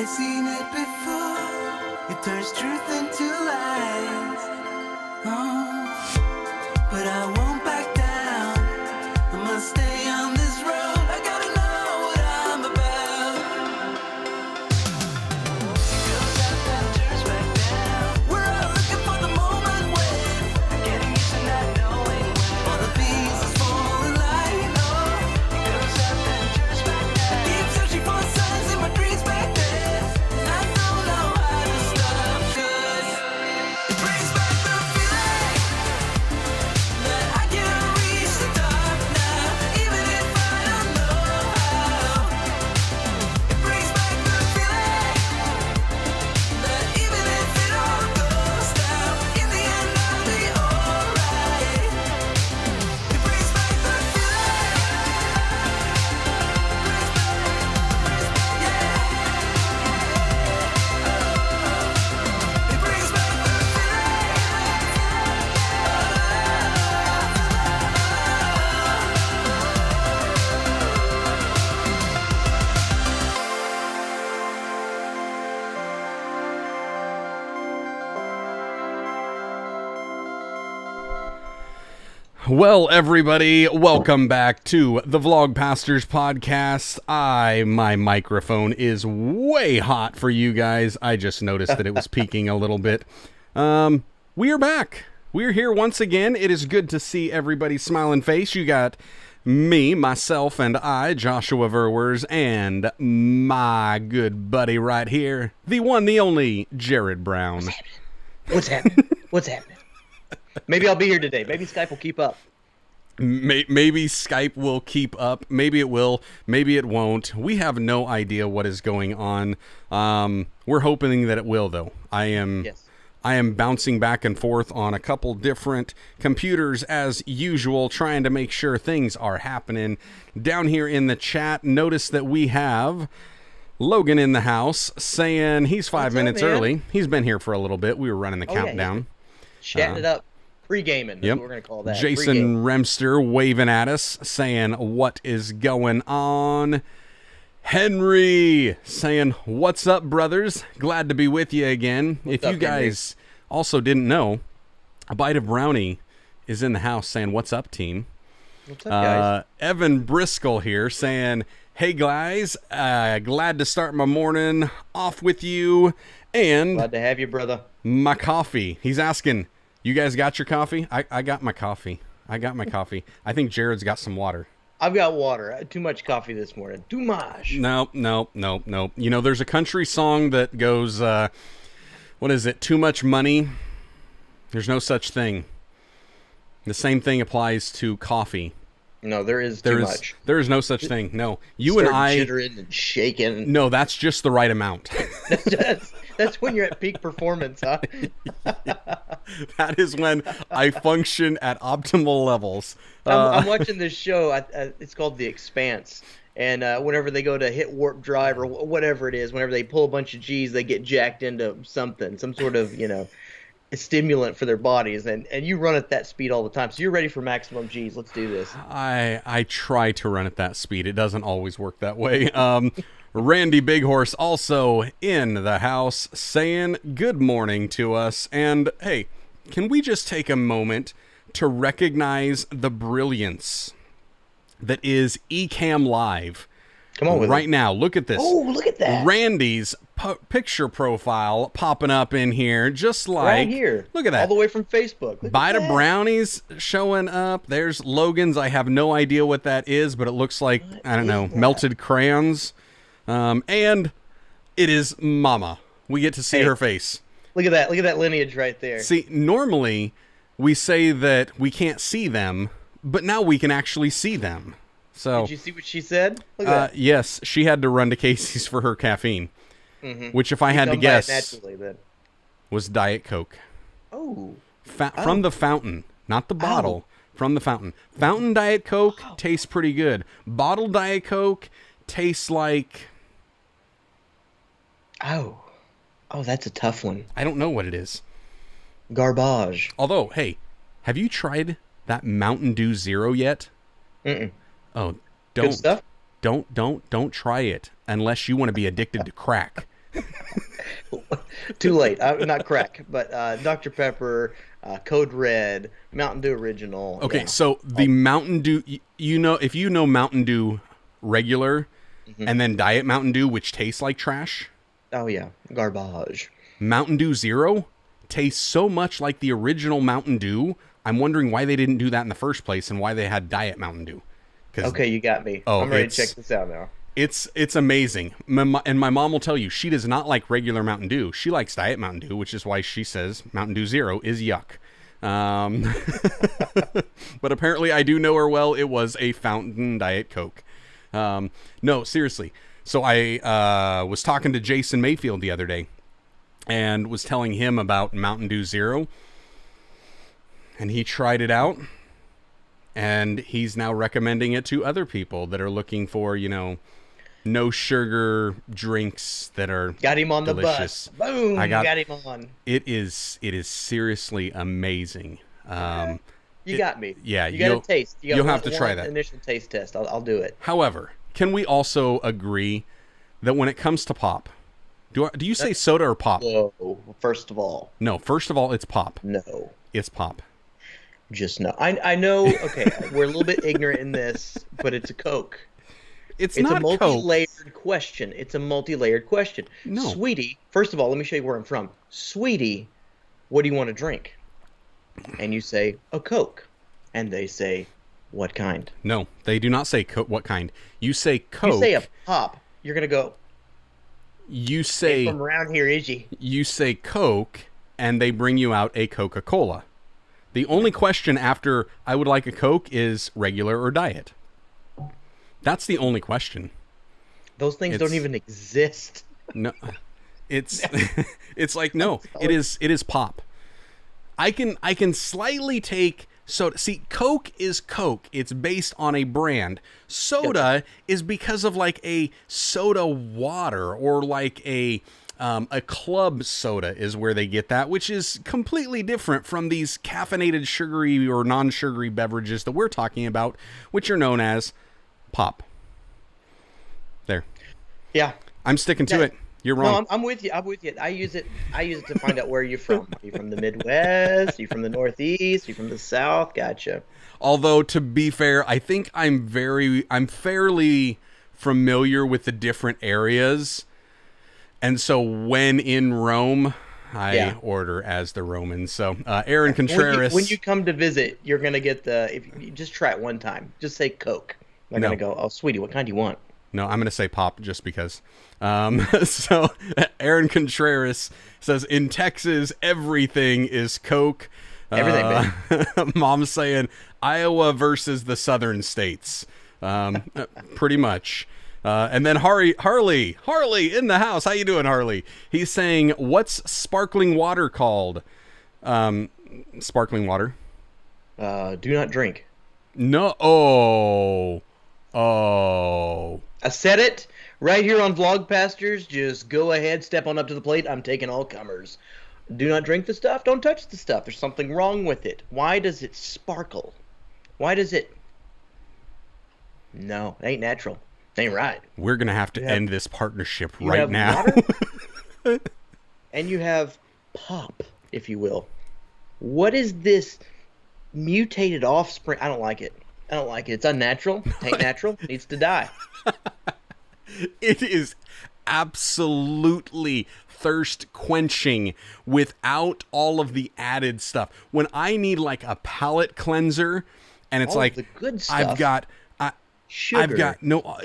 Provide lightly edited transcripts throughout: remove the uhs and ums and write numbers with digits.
I've seen it before. It turns truth into lies. Oh, but I won't back down. I must stay on this road. I gotta know what I'm about. It goes up and turns back down. We're all looking for the moment when we're getting used to not knowing when all the pieces fall in line. Oh, it goes up and turns back down. I keep searching for signs in my dreams back then, and I don't know how to stop, 'cause it brings back the feeling that I can't reach the top now, even if I don't know how. It brings back the feeling that even if it all goes down, in the end I'll be alright. It brings back the feeling. It brings back the Well, everybody, welcome back to the Vlog Pastors Podcast. My microphone is way hot for you guys. I just noticed that it was peaking a little bit. We are back. We're here once again. It is good to see everybody's smiling face. You got me, myself, and I, Joshua Verwers, and my good buddy right here, the one, the only, Jarrod Brown. What's happening? What's happening? Maybe I'll be here today. Maybe Skype will keep up. Maybe Skype will keep up. Maybe it will. Maybe it won't. We have no idea what is going on. We're hoping that it will, though. I am bouncing back and forth on a couple different computers as usual, trying to make sure things are happening. Down here in the chat, notice that we have Logan in the house saying he's 5 minutes early. He's been here for a little bit. We were running the countdown. Chatting it up. Pre-gaming, that's Yep. what we're going to call that. Jason Pre-gaming. Remster waving at us, saying, what is going on? Henry saying, what's up, brothers? Glad to be with you again. What's if you up, guys also didn't know, A Bite of Brownie is in the house saying, what's up, team? What's up, guys? Evan Briscoe here saying, hey, guys, glad to start my morning off with you. And Glad to have you, brother. my coffee. He's asking, you guys got your coffee? I got my coffee. I think Jarrod's got some water. I've got water. I had too much coffee this morning. Too much. No. You know, there's a country song that goes, what is it? Too much money. There's no such thing. The same thing applies to coffee. No, there is too much. There is no such thing. No. You Start and I. jittering and shaking. No, that's just the right amount. That's when you're at peak performance, huh? That is when I function at optimal levels. I'm watching this show. It's called The Expanse. And whenever they go to hit warp drive or whatever it is, whenever they pull a bunch of G's, they get jacked into something, some sort of, a stimulant for their bodies. And you run at that speed all the time. So you're ready for maximum G's. Let's do this. I try to run at that speed. It doesn't always work that way. Randy Big Horse also in the house saying good morning to us. And hey, can we just take a moment to recognize the brilliance that is Ecamm Live? Come on with right it. now. Look at this. Oh, look at that. Randy's picture profile popping up in here, just like Right here. Look at that. All the way from Facebook. Look Bite at of that. Brownies showing up. There's Logan's. I have no idea what that is, but it looks like, I don't know, melted crayons. And it is Mama. We get to see her face. Look at that. Look at that lineage right there. See, normally we say that we can't see them, but now we can actually see them. So, Did you see what she said? Look at that. yes, she had to run to Casey's for her caffeine, which, if I had to Come by it guess, naturally, then. was Diet Coke. Oh. From the fountain, not the bottle. From the fountain. Fountain Diet Coke tastes pretty good. Bottled Diet Coke tastes like... Oh, that's a tough one. I don't know what it is. Garbage. Although, hey, have you tried that Mountain Dew Zero yet? Mm-mm. Oh, Good stuff? don't try it unless you want to be addicted to crack. Too late. Not crack, but Dr. Pepper, Code Red, Mountain Dew Original. Okay, yeah. so the Mountain Dew, you know, if you know Mountain Dew regular and then Diet Mountain Dew, which tastes like trash, Oh yeah, garbage. Mountain Dew Zero tastes so much like the original Mountain Dew. I'm wondering why they didn't do that in the first place and why they had Diet Mountain Dew. Okay, you got me. Oh, I'm ready to check this out now. It's amazing. And my mom will tell you she does not like regular Mountain Dew. She likes Diet Mountain Dew, which is why she says Mountain Dew Zero is yuck. But apparently I do know her well. It was a fountain Diet Coke. No, seriously. So I was talking to Jason Mayfield the other day and was telling him about Mountain Dew Zero. And he tried it out. And he's now recommending it to other people that are looking for, you know, no sugar drinks that are Got him on delicious. the bus. Boom! I got him on. It is seriously amazing. You got me. Yeah, you got to taste. You'll have to try that. Initial taste test. I'll do it. However, can we also agree that when it comes to pop, do you say soda or pop? No, first of all. No, first of all, it's pop. No. It's pop. Just no. I know, okay, we're a little bit ignorant in this, but it's a Coke. It's a not multi-layered Coke. question. It's a multi-layered question. No. Sweetie, first of all, let me show you where I'm from. Sweetie, what do you want to drink? And you say, a Coke. And they say, what kind? No, they do not say what kind. You say Coke. You say a pop. You're going to go, you say ain't from around here, is he? You say Coke, and they bring you out a Coca-Cola. The only question after I would like a Coke is regular or diet. That's the only question. Those things don't even exist. No, it's it's like no. It is pop. I can slightly take soda. See, Coke is Coke. It's based on a brand. Soda is because of like a soda water or like a club soda is where they get that, which is completely different from these caffeinated sugary or non-sugary beverages that we're talking about, which are known as pop. There. Yeah. I'm sticking to it. You're wrong. No, I'm with you. I use it to find out where you're from. Are you from the Midwest? Are you from the Northeast? Are you from the South? Gotcha. Although, to be fair, I think I'm fairly familiar with the different areas. And so when in Rome, I order as the Romans. So Aaron Contreras. When you come to visit, you're going to get if you just try it one time. Just say Coke. They're going to go, oh, sweetie, what kind do you want? No, I'm going to say pop just because. So Aaron Contreras says, in Texas, everything is Coke. Everything, baby. Mom's saying Iowa versus the southern states. Pretty much. And then Harley in the house. How you doing, Harley? He's saying, what's sparkling water called? Sparkling water. Do not drink. No. Oh. I said it right here on Vlog Pastors. Just go ahead, step on up to the plate. I'm taking all comers. Do not drink the stuff. Don't touch the stuff. There's something wrong with it. Why does it sparkle? Why does it? No, it ain't natural. Ain't right. We're going to have to end this partnership right now. Water, and you have pop, if you will. What is this mutated offspring? I don't like it. It's unnatural. It ain't natural. It needs to die. It is absolutely thirst quenching without all of the added stuff. When I need like a palate cleanser and it's like the good stuff. I've got no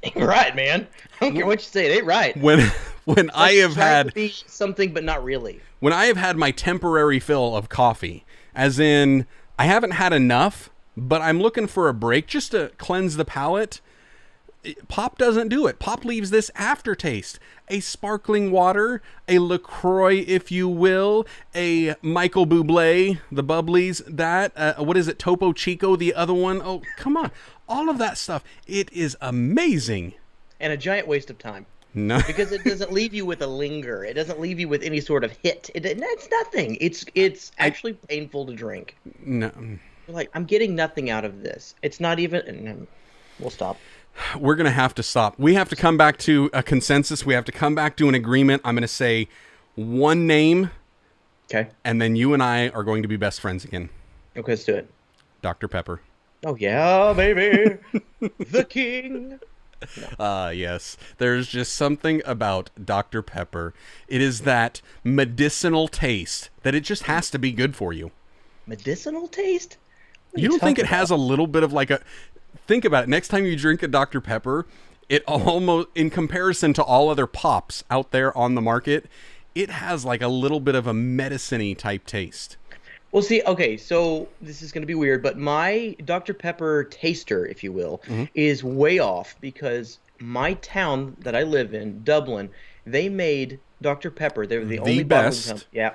Ain't right, man. I don't care what you say. It ain't right. When I have had be something, but not really. When I have had my temporary fill of coffee, as in I haven't had enough, but I'm looking for a break just to cleanse the palate. Pop doesn't do it. Pop leaves this aftertaste. A sparkling water, a LaCroix, if you will, a Michael Bublé, the Bubblies, that, what is it, Topo Chico, the other one? Oh, come on. All of that stuff. It is amazing. And a giant waste of time. No. Because it doesn't leave you with a linger. It doesn't leave you with any sort of hit. It's nothing. It's actually painful to drink. No. You're like, I'm getting nothing out of this. It's not even... We'll stop. We're going to have to stop. We have to come back to a consensus. We have to come back to an agreement. I'm going to say one name. Okay. And then you and I are going to be best friends again. Okay, let's do it. Dr. Pepper. Oh, yeah, baby. The king. Yes. There's just something about Dr. Pepper. It is that medicinal taste that it just has to be good for you. Medicinal taste? You don't think it has a little bit of like a... Think about it. Next time you drink a Dr. Pepper, it almost, in comparison to all other pops out there on the market, it has like a little bit of a medicine-y type taste. Well, see, okay, so this is going to be weird, but my Dr. Pepper taster, if you will, is way off because my town that I live in, Dublin, they made Dr. Pepper. They were the only bottling company. Yeah,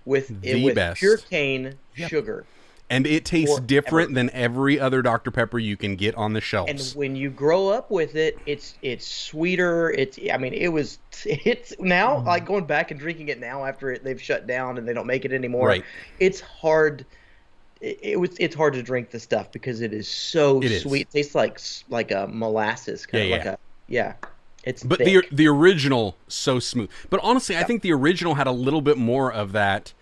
with pure cane sugar. And it tastes different than every other Dr. Pepper you can get on the shelves. And when you grow up with it, it's sweeter. It's now like going back and drinking it now after they've shut down and they don't make it anymore. Right. It's hard. It's hard to drink the stuff because it is so sweet. It tastes like a molasses kind of It's but thick. the original so smooth. But honestly, I think the original had a little bit more of that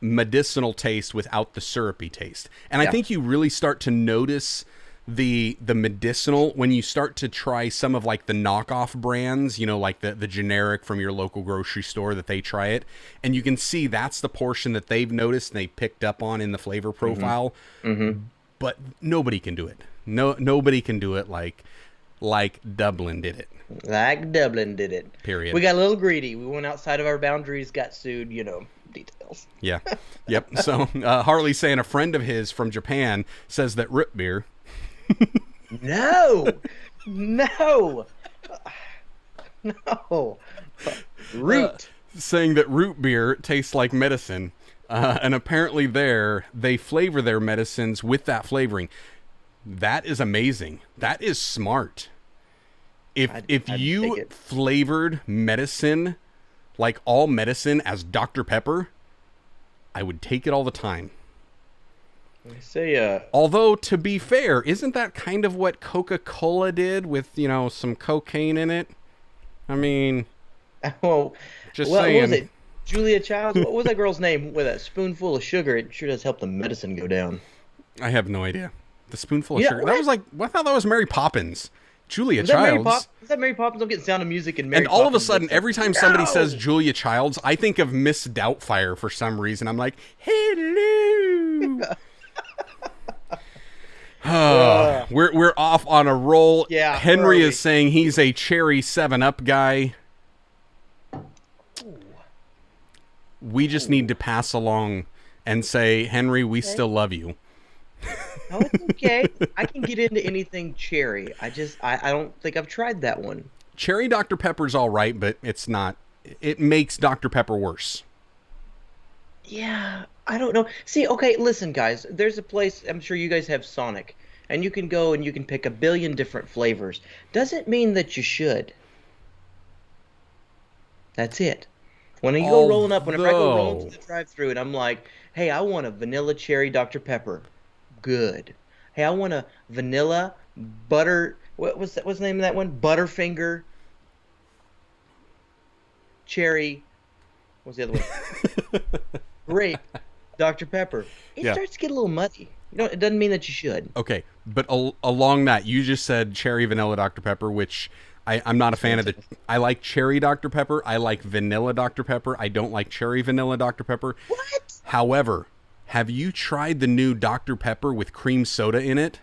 medicinal taste without the syrupy taste. And I think you really start to notice the medicinal when you start to try some of like the knockoff brands, you know, like the generic from your local grocery store that they try it. And you can see that's the portion that they've noticed and they picked up on in the flavor profile. But nobody can do it. Nobody can do it like Dublin did it. Like Dublin did it. Period. We got a little greedy. We went outside of our boundaries, got sued, details. Yeah. Yep. So Harley's saying a friend of his from Japan says that root beer. No. Root. Saying that root beer tastes like medicine. And apparently they flavor their medicines with that flavoring. That is amazing. That is smart. If you flavored medicine, like all medicine, as Dr. Pepper, I would take it all the time. I say, although, to be fair, isn't that kind of what Coca-Cola did with, some cocaine in it? I mean, well, just saying. What was it? Julia Childs? What was that girl's name? With a spoonful of sugar, it sure does help the medicine go down. I have no idea. The spoonful of sugar. What? That was like, I thought that was Mary Poppins. Julia Childs. Is that Mary Poppins? I'm getting Sound of Music and Mary And all Poppins of a sudden, every time somebody says Julia Childs, I think of Miss Doubtfire for some reason. I'm like, hello. We're off on a roll. Yeah. Henry is saying he's a cherry 7-Up guy. We just need to pass along and say, Henry, we still love you. No, it's okay. I can get into anything cherry. I don't think I've tried that one. Cherry Dr. Pepper's all right, but it's not. It makes Dr. Pepper worse. Yeah, I don't know. See, okay, listen, guys. There's a place, I'm sure you guys have Sonic, and you can go and you can pick a billion different flavors. Doesn't mean that you should. That's it. When you go rolling up, whenever I go rolling to the drive-thru and I'm like, hey, I want a vanilla cherry Dr. Pepper. Good. Hey, I want a vanilla butter. What's the name of that one? Butterfinger cherry. What's the other one? Grape Dr. Pepper. It starts to get a little muddy. It doesn't mean that you should. Okay, but along that, you just said cherry vanilla Dr. Pepper, which I'm not a fan of. I like cherry Dr. Pepper. I like vanilla Dr. Pepper. I don't like cherry vanilla Dr. Pepper. What? However, have you tried the new Dr. Pepper with cream soda in it?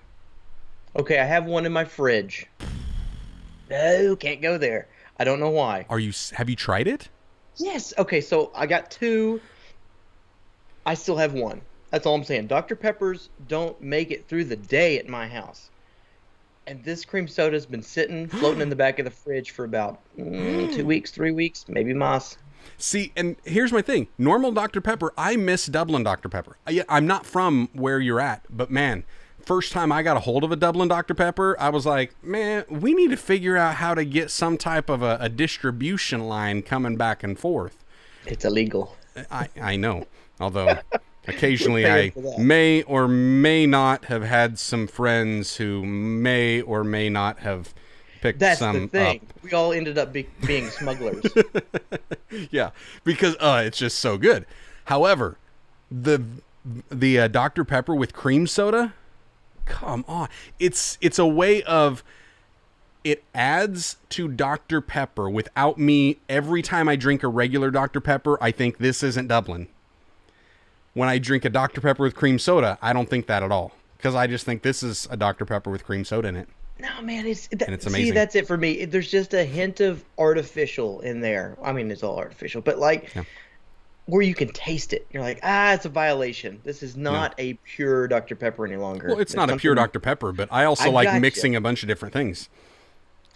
Okay, I have one in my fridge. No, can't go there. I don't know why. Have you tried it? Yes. Okay, so I got 2. I still have 1. That's all I'm saying. Dr. Peppers don't make it through the day at my house. And this cream soda's been floating in the back of the fridge for about 2 weeks, 3 weeks, maybe mas. See, and here's my thing. Normal Dr. Pepper, I miss Dublin Dr. Pepper. I'm not from where you're at, but man, first time I got a hold of a Dublin Dr. Pepper, I was like, man, we need to figure out how to get some type of a distribution line coming back and forth. It's illegal. I know. Although, Occasionally, I may or may not have had some friends who may or may not have picked some That's the thing. up. We all ended up being smugglers. Yeah, because it's just so good. However, the Dr. Pepper with cream soda, come on. It's a way of, it adds to Dr. Pepper without me. Every time I drink a regular Dr. Pepper, I think this isn't Dublin. When I drink a Dr. Pepper with cream soda, I don't think that at all. Because I just think this is a Dr. Pepper with cream soda in it. No, man, it's amazing. See, that's it for me. There's just a hint of artificial in there. I mean, it's all artificial, but where you can taste it. You're like, it's a violation. This is not a pure Dr. Pepper any longer. Well, it's not a pure Dr. Pepper, but I also like mixing a bunch of different things.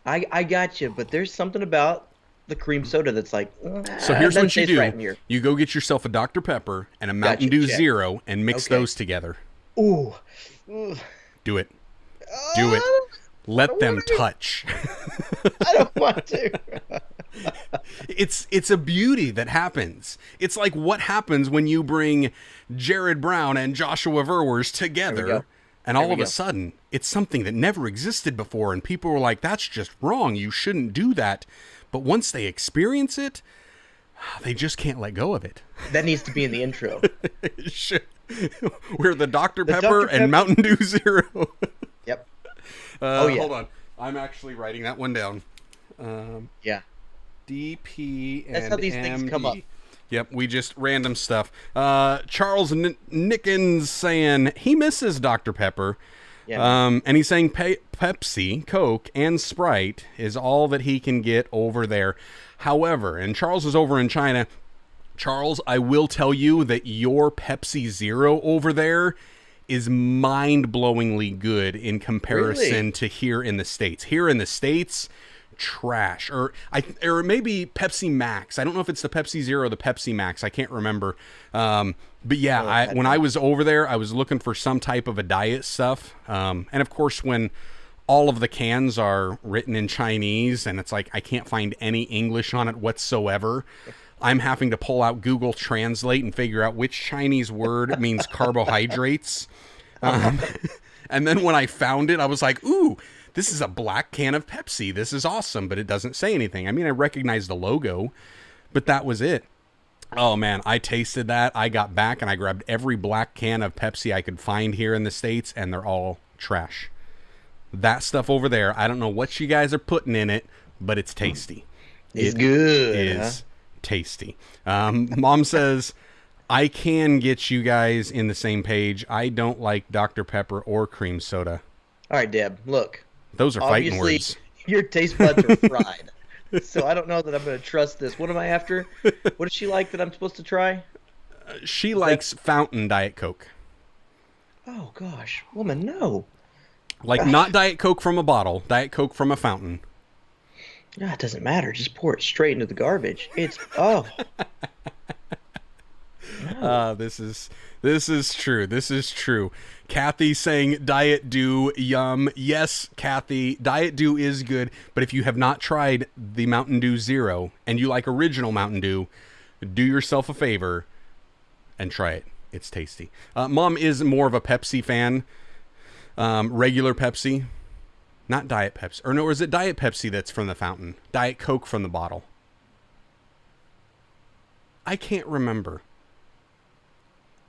I got you, but there's something about the cream soda that's like, so here's what you do. Right you go get yourself a Dr. Pepper and a Mountain Dew Zero and mix those together. Ooh. Do it. Do it. Let them touch. I don't want to. It's a beauty that happens. It's like what happens when you bring Jarrod Brown and Joshua Verwers together, and all of a sudden it's something that never existed before, and people were like, that's just wrong. You shouldn't do that. But once they experience it, they just can't let go of it. That needs to be in the intro. We're the Dr. Pepper and Mountain Dew Zero. Yep. Hold on. I'm actually writing that one down. DP and that's how these things come up. Yep, we just random stuff. Charles Nickens saying he misses Dr. Pepper. Yeah. And he's saying Pepsi, Coke, and Sprite is all that he can get over there. However, and Charles is over in China. Charles, I will tell you that your Pepsi Zero over there is mind-blowingly good in comparison to here in the States. Here in the States, trash. Or maybe Pepsi Max. I don't know if it's the Pepsi Zero or the Pepsi Max. I can't remember. But yeah, when I was over there, I was looking for some type of a diet stuff. And of course, when all of the cans are written in Chinese and it's like I can't find any English on it whatsoever, I'm having to pull out Google Translate and figure out which Chinese word means carbohydrates. And then when I found it, I was like, ooh, this is a black can of Pepsi. This is awesome, but it doesn't say anything. I mean, I recognize the logo, but that was it. Oh, man, I tasted that. I got back and I grabbed every black can of Pepsi I could find here in the States, and they're all trash. That stuff over there, I don't know what you guys are putting in it, but it's tasty. It's good. It is tasty. Mom says, I can get you guys in the same page. I don't like Dr. Pepper or cream soda. All right, Deb, look. Those are fighting words. Your taste buds are fried. So I don't know that I'm going to trust this. What am I after? What does she like that I'm supposed to try? She likes fountain Diet Coke. Oh, gosh. Woman, no. Like not Diet Coke from a bottle. Diet Coke from a fountain. No, it doesn't matter. Just pour it straight into the garbage. It's, oh. No. This is true. This is true. Kathy saying Diet Dew, yum. Yes, Kathy, Diet Dew is good, but if you have not tried the Mountain Dew Zero and you like original Mountain Dew, do yourself a favor and try it. It's tasty. Mom is more of a Pepsi fan. Regular Pepsi, not Diet Pepsi. Or no, is it Diet Pepsi that's from the fountain? Diet Coke from the bottle. I can't remember.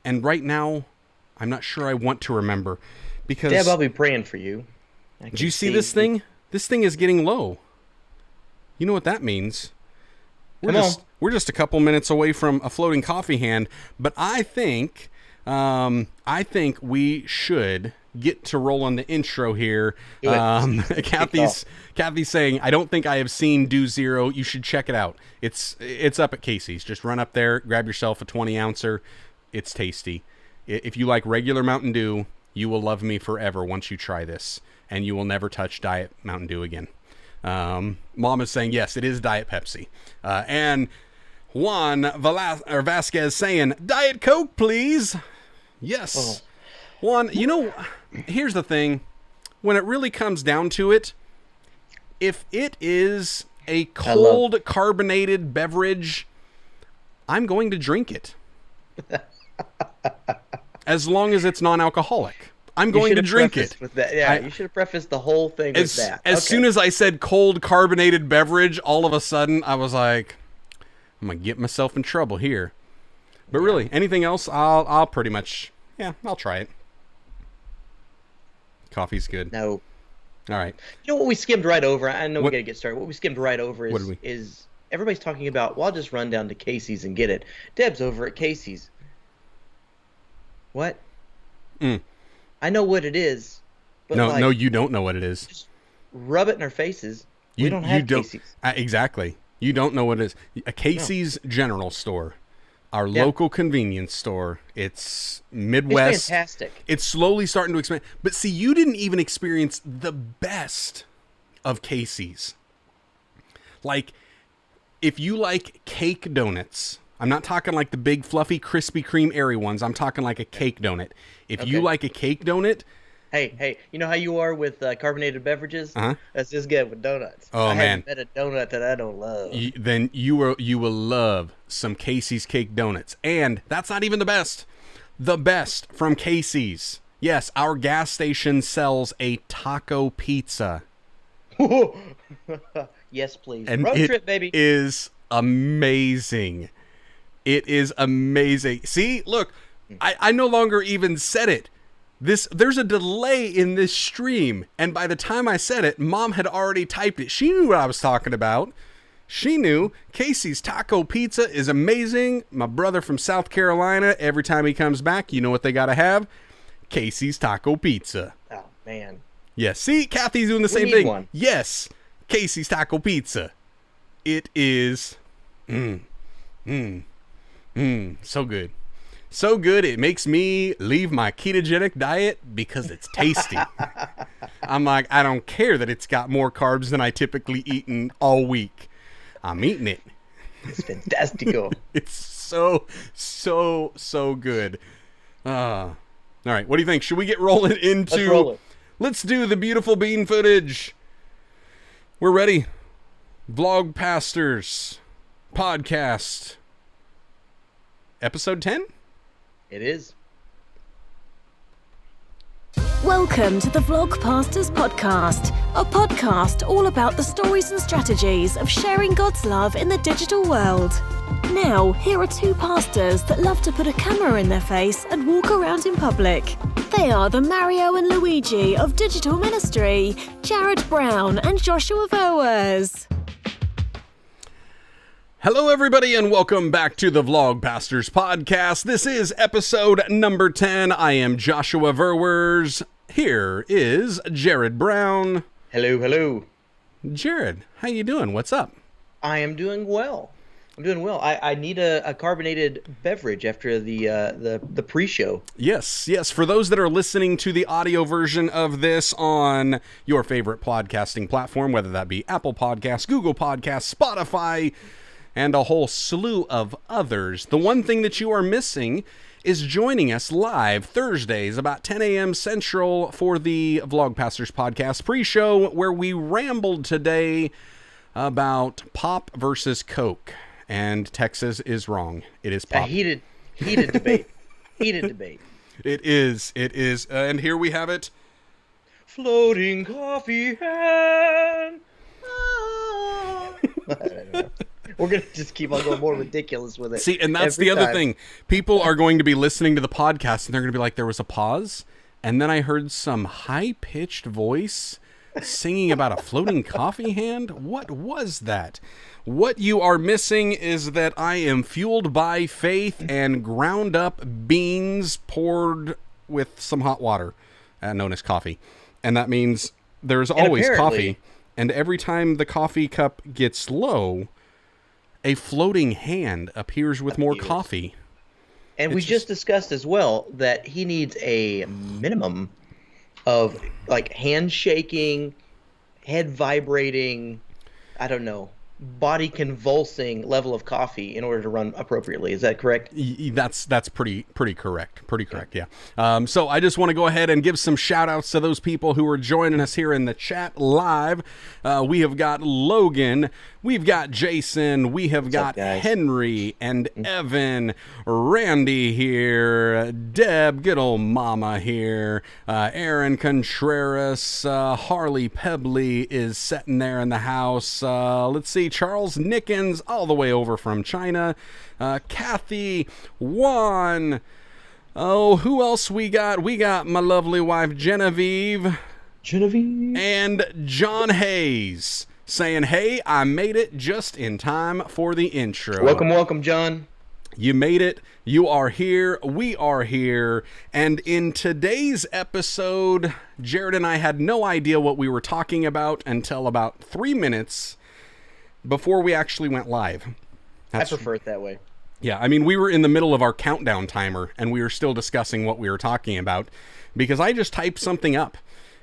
And right now, I'm not sure I want to remember because... Deb, I'll be praying for you. Did you see this thing? This thing is getting low. You know what that means. We're just a couple minutes away from a floating coffee hand, but I think we should get to rolling the intro here. Kathy's saying, I don't think I have seen Dew Zero. You should check it out. It's up at Casey's. Just run up there, grab yourself a 20-ouncer. It's tasty. If you like regular Mountain Dew, you will love me forever once you try this, and you will never touch Diet Mountain Dew again. Mom is saying, yes, it is Diet Pepsi. And Juan Vasquez saying, Diet Coke, please. Yes. Oh. Juan, you know, here's the thing. When it really comes down to it, if it is a cold carbonated beverage, I'm going to drink it. As long as it's non-alcoholic. I'm going to drink it. With that. Yeah, you should have prefaced the whole thing with that. As soon as I said cold carbonated beverage, all of a sudden I was like, I'm going to get myself in trouble here. But really, anything else, I'll pretty much, I'll try it. Coffee's good. No. All right. You know what we skimmed right over? I know we got to get started. What we skimmed right over is everybody's talking about, well, I'll just run down to Casey's and get it. Deb's over at Casey's. What? I know what it is. But no, you don't know what it is. Just rub it in our faces. We don't have Casey's. Exactly. You don't know what it is. A Casey's General Store. Our local convenience store. It's Midwest. It's fantastic. It's slowly starting to expand. But see, you didn't even experience the best of Casey's. Like, if you like cake donuts, I'm not talking like the big fluffy Krispy Kreme airy ones. I'm talking like a cake donut. If you like a cake donut... Hey, you know how you are with carbonated beverages? That's just good with donuts. Oh, I man. haven't met a donut that I don't love. Then you will love some Casey's cake donuts. And that's not even the best. The best from Casey's. Yes, our gas station sells a taco pizza. Yes, please. And Road trip, baby. It is amazing. It is amazing. See, look, I no longer even said it. There's a delay in this stream, and by the time I said it, Mom had already typed it. She knew what I was talking about. She knew Casey's Taco Pizza is amazing. My brother from South Carolina, every time he comes back, you know what they got to have? Casey's Taco Pizza. Oh, man. Yes, see, Kathy's doing the same thing. One. Yes, Casey's Taco Pizza. It is, so good. So good, it makes me leave my ketogenic diet because it's tasty. I'm like, I don't care that it's got more carbs than I typically eat in all week. I'm eating it. It's fantastico. It's so good. All right, what do you think? Should we get rolling into... Let's roll it. Let's do the beautiful bean footage. We're ready. Vlog Pastors Podcast. Episode 10? It is. Welcome to the Vlog Pastors Podcast, a podcast all about the stories and strategies of sharing God's love in the digital world. Now, here are two pastors that love to put a camera in their face and walk around in public. They are the Mario and Luigi of digital ministry, Jarrod Brown and Joshua Vowers. Hello, everybody, and welcome back to the Vlog Pastors Podcast. This is episode number 10. I am Joshua Verwers. Here is Jarrod Brown. Hello. Jarrod, how you doing? What's up? I am doing well. I need a carbonated beverage after the pre-show. Yes. For those that are listening to the audio version of this on your favorite podcasting platform, whether that be Apple Podcasts, Google Podcasts, Spotify, and a whole slew of others. The one thing that you are missing is joining us live Thursdays about 10 a.m. Central for the Vlog Pastors Podcast pre-show, where we rambled today about pop versus Coke. And Texas is wrong. It is pop. A heated debate. Heated debate. It is. And here we have it. Floating coffee hand. I don't know. We're going to just keep on going more ridiculous with it. See, and that's the other thing. People are going to be listening to the podcast, and they're going to be like, there was a pause, and then I heard some high-pitched voice singing about a floating coffee hand. What was that? What you are missing is that I am fueled by faith and ground up beans poured with some hot water, known as coffee. And that means there's always coffee. And every time the coffee cup gets low, a floating hand appears with more coffee. And we just discussed as well that he needs a minimum of like hand shaking, head vibrating, I don't know, body convulsing level of coffee in order to run appropriately. Is that correct? That's pretty correct. Pretty correct, yeah. So I just want to go ahead and give some shout outs to those people who are joining us here in the chat live. We have got Logan, we've got Jason, we have got Henry and Evan, Randy here, Deb, good old mama here, Aaron Contreras, Harley Pebley is sitting there in the house. Let's see, Charles Nickens all the way over from China, Kathy, Juan, oh, who else we got? We got my lovely wife Genevieve, and John Hayes saying, hey, I made it just in time for the intro. Welcome, John. You made it. You are here. We are here. And in today's episode, Jarrod and I had no idea what we were talking about until about 3 minutes before we actually went live. I prefer it that way. Yeah, I mean, we were in the middle of our countdown timer, and we were still discussing what we were talking about, because I just typed something up,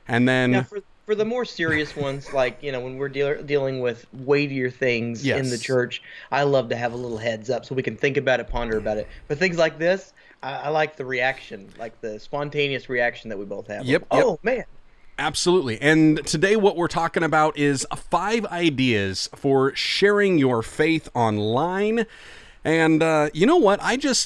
and then... Now, for the more serious ones, like, when we're dealing with weightier things in the church, I love to have a little heads up so we can think about it, ponder about it. But things like this, I like the reaction, like the spontaneous reaction that we both have. Yep. Oh, man. Absolutely. And today what we're talking about is 5 ideas for sharing your faith online. And you know what?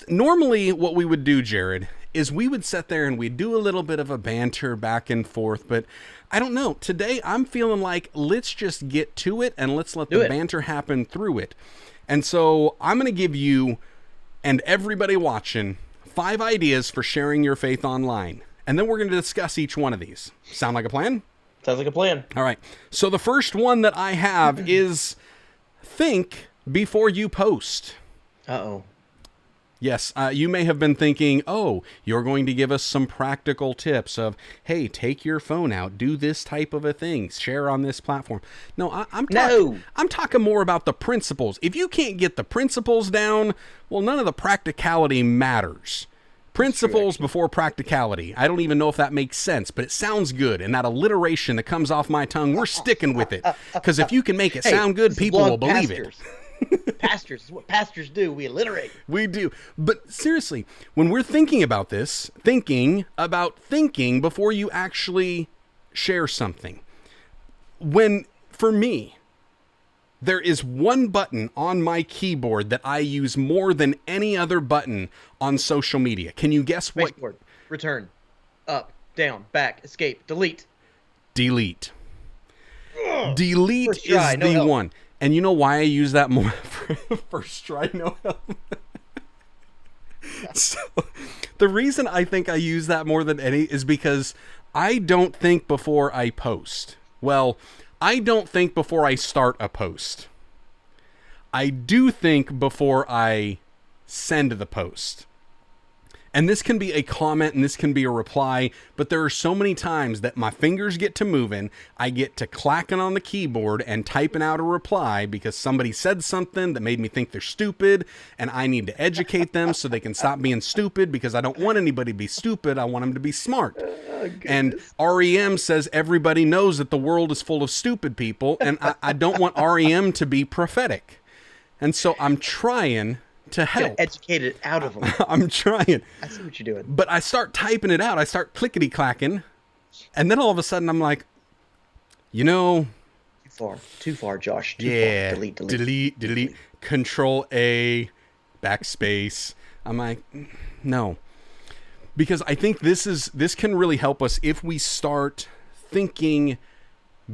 Normally what we would do, Jarrod, is we would sit there and we'd do a little bit of a banter back and forth. But I don't know. Today I'm feeling like let's just get to it and let's let the banter happen through it. And so I'm going to give you and everybody watching 5 ideas for sharing your faith online. And then we're going to discuss each one of these. Sound like a plan? Sounds like a plan. All right. So the first one that I have is think before you post. Uh-oh. Yes, you may have been thinking, oh, you're going to give us some practical tips of, hey, take your phone out, do this type of a thing, share on this platform. No, I'm talking more about the principles. If you can't get the principles down, well, none of the practicality matters. Principles before practicality. I don't even know if that makes sense, but it sounds good. And that alliteration that comes off my tongue, we're sticking with it. Because if you can make it sound good, people will believe it. Pastors is what pastors do. We alliterate. We do. But seriously, when we're thinking about this, thinking before you actually share something. For me, there is one button on my keyboard that I use more than any other button on social media. Can you guess what? Spaceboard. Return. Up. Down. Back. Escape. Delete. Delete. Delete is the one. And you know why I use that more? First try, no help. So, the reason I think I use that more than any is because I don't think before I post. Well, I don't think before I start a post. I do think before I send the post. And this can be a comment and this can be a reply, but there are so many times that my fingers get to moving, I get to clacking on the keyboard and typing out a reply because somebody said something that made me think they're stupid, and I need to educate them so they can stop being stupid, because I don't want anybody to be stupid, I want them to be smart. And REM says everybody knows that the world is full of stupid people, and I don't want REM to be prophetic. And so I'm trying to help. Educate it out of them. I'm trying. I see what you're doing. But I start typing it out. I start clickety-clacking. And then all of a sudden I'm like, Too far, Josh. Too far. Delete. Control A, backspace. I'm like, no. Because I think this can really help us if we start thinking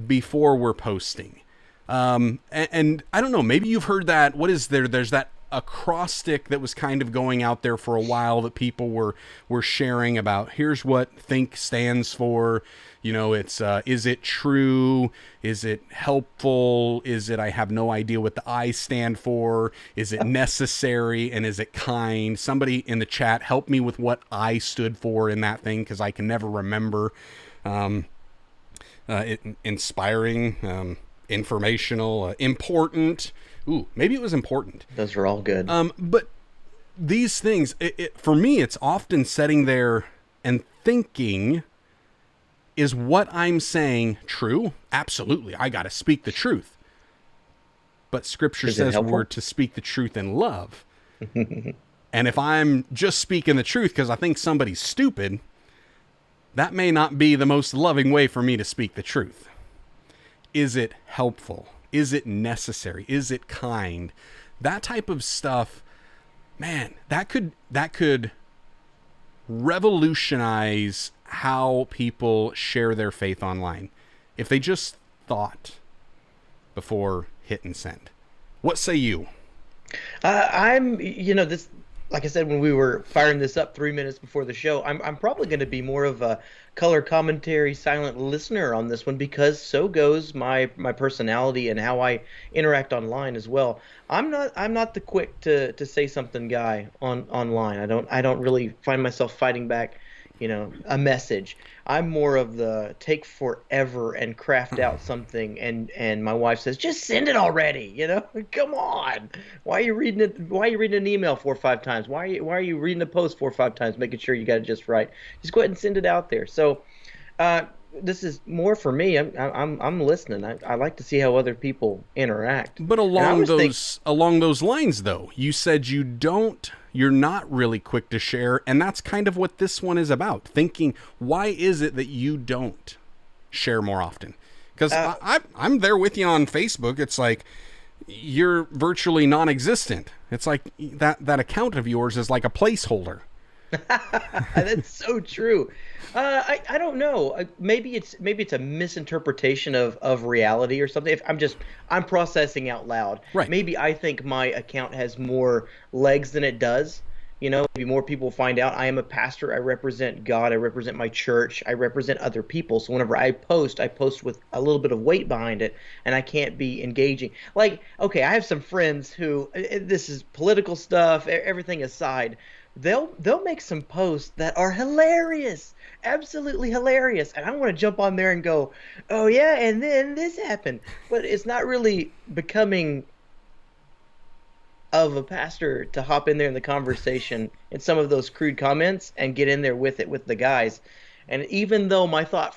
before we're posting. And I don't know, maybe you've heard that. What is there? There's that acrostic that was kind of going out there for a while that people were sharing about. Here's what think stands for. It's is it true? Is it helpful? Is it I have no idea what the I stand for? Is it necessary? And is it kind? Somebody in the chat help me with what I stood for in that thing, because I can never remember. Inspiring, informational, important. Ooh, maybe it was important. Those are all good. But these things, for me, it's often sitting there and thinking, is what I'm saying true? Absolutely. I got to speak the truth. but Scripture says we're to speak the truth in love. And if I'm just speaking the truth because I think somebody's stupid, that may not be the most loving way for me to speak the truth. Is it helpful? Is it necessary? Is it kind? That type of stuff, man, that could revolutionize how people share their faith online. If they just thought before hitting send. What say you? This, like I said, when we were firing this up 3 minutes before the show, I'm probably going to be more of a color commentary silent listener on this one, because so goes my personality and how I interact online as well. I'm not the quick to say something guy online. I don't really find myself fighting back, a message. I'm more of the take forever and craft out something, and my wife says, just send it already, come on. Why are you reading it? Why are you reading an email 4 or 5 times? Why are you reading a post 4 or 5 times, making sure you got it just right? Just go ahead and send it out there. So this is more for me. I'm listening. I like to see how other people interact. But along those lines, though, you said you're not really quick to share, and that's kind of what this one is about. Thinking, why is it that you don't share more often? Because I'm there with you on Facebook. It's like you're virtually non-existent. It's like that account of yours is like a placeholder. That's so true. I don't know. Maybe it's a misinterpretation of reality or something. If I'm processing out loud. Right. Maybe I think my account has more legs than it does. Maybe more people find out I am a pastor. I represent God. I represent my church. I represent other people. So whenever I post with a little bit of weight behind it, and I can't be engaging. Like, okay, I have some friends who, this is political stuff, everything aside, they'll make some posts that are hilarious, absolutely hilarious, and I want to jump on there and go, oh yeah, and then this happened. But it's not really becoming of a pastor to hop in there in the conversation in some of those crude comments and get in there with it with the guys. And even though my thought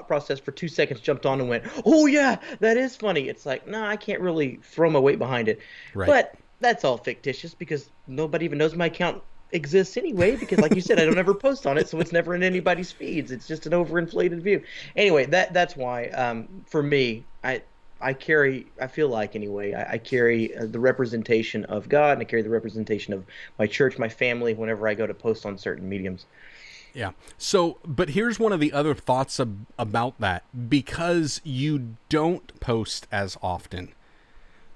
process for 2 seconds jumped on and went, oh yeah, that is funny, it's like, no, I can't really throw my weight behind it. Right. But that's all fictitious, because nobody even knows my account exists anyway, because like you said, I don't ever post on it, so it's never in anybody's feeds. It's just an overinflated view. Anyway, that's why for me, I feel like anyway, I carry the representation of God, and I carry the representation of my church, my family, whenever I go to post on certain mediums. Yeah. So, but here's one of the other thoughts about that. Because you don't post as often,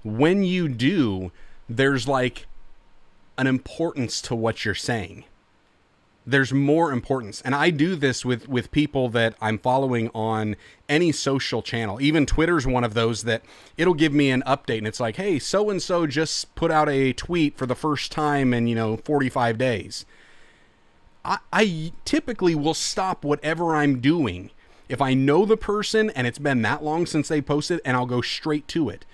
when you do, there's like an importance to what you're saying. There's more importance. And I do this with people that I'm following on any social channel. Even Twitter's one of those that it'll give me an update, and it's like, hey, so-and-so just put out a tweet for the first time in, 45 days. I typically will stop whatever I'm doing if I know the person and it's been that long since they posted, and I'll go straight to it,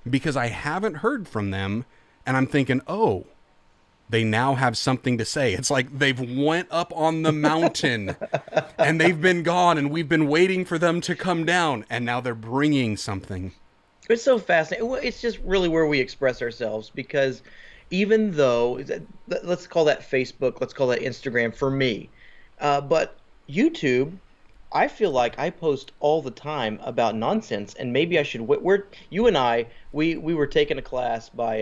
because I haven't heard from them, and I'm thinking, oh, they now have something to say. It's like they've went up on the mountain and they've been gone, and we've been waiting for them to come down, and now they're bringing something. It's so fascinating. It's just really where we express ourselves, because even though, let's call that Facebook, let's call that Instagram for me, but YouTube, I feel like I post all the time about nonsense, and maybe I should. You and I, we were taking a class by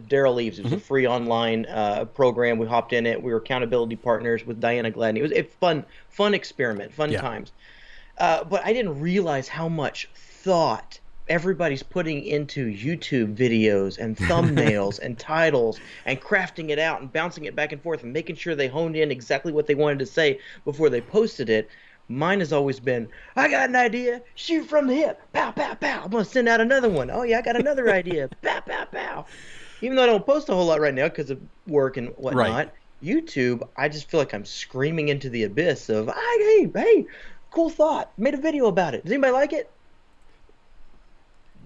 Daryl Eves. It was a free online program. We hopped in it. We were accountability partners with Diana Gladney. It was a fun experiment, fun times. But I didn't realize how much thought everybody's putting into YouTube videos and thumbnails and titles, and crafting it out and bouncing it back and forth and making sure they honed in exactly what they wanted to say before they posted it. Mine has always been, I got an idea, shoot from the hip, pow, pow, pow. I'm going to send out another one. Oh, yeah, I got another idea, pow, pow, pow. Even though I don't post a whole lot right now because of work and whatnot, right. YouTube, I just feel like I'm screaming into the abyss of, hey, cool thought, made a video about it. Does anybody like it?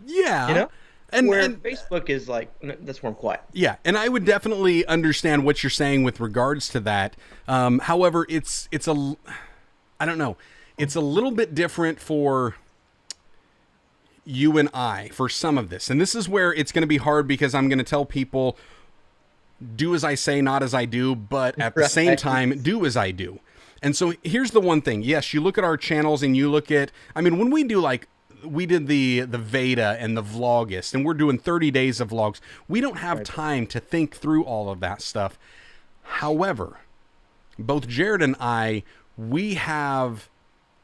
Yeah. And Facebook is like, that's where I'm quiet. Yeah, and I would definitely understand what you're saying with regards to that. However, I don't know. It's a little bit different for you and I, for some of this, and this is where it's going to be hard because I'm going to tell people, do as I say, not as I do, but at the same time, do as I do. And so here's the one thing. Yes, you look at our channels and you look at, I mean, when we do we did the Veda and the Vlogist, and we're doing 30 days of vlogs, we don't have time to think through all of that stuff. However, both Jarrod and I, we have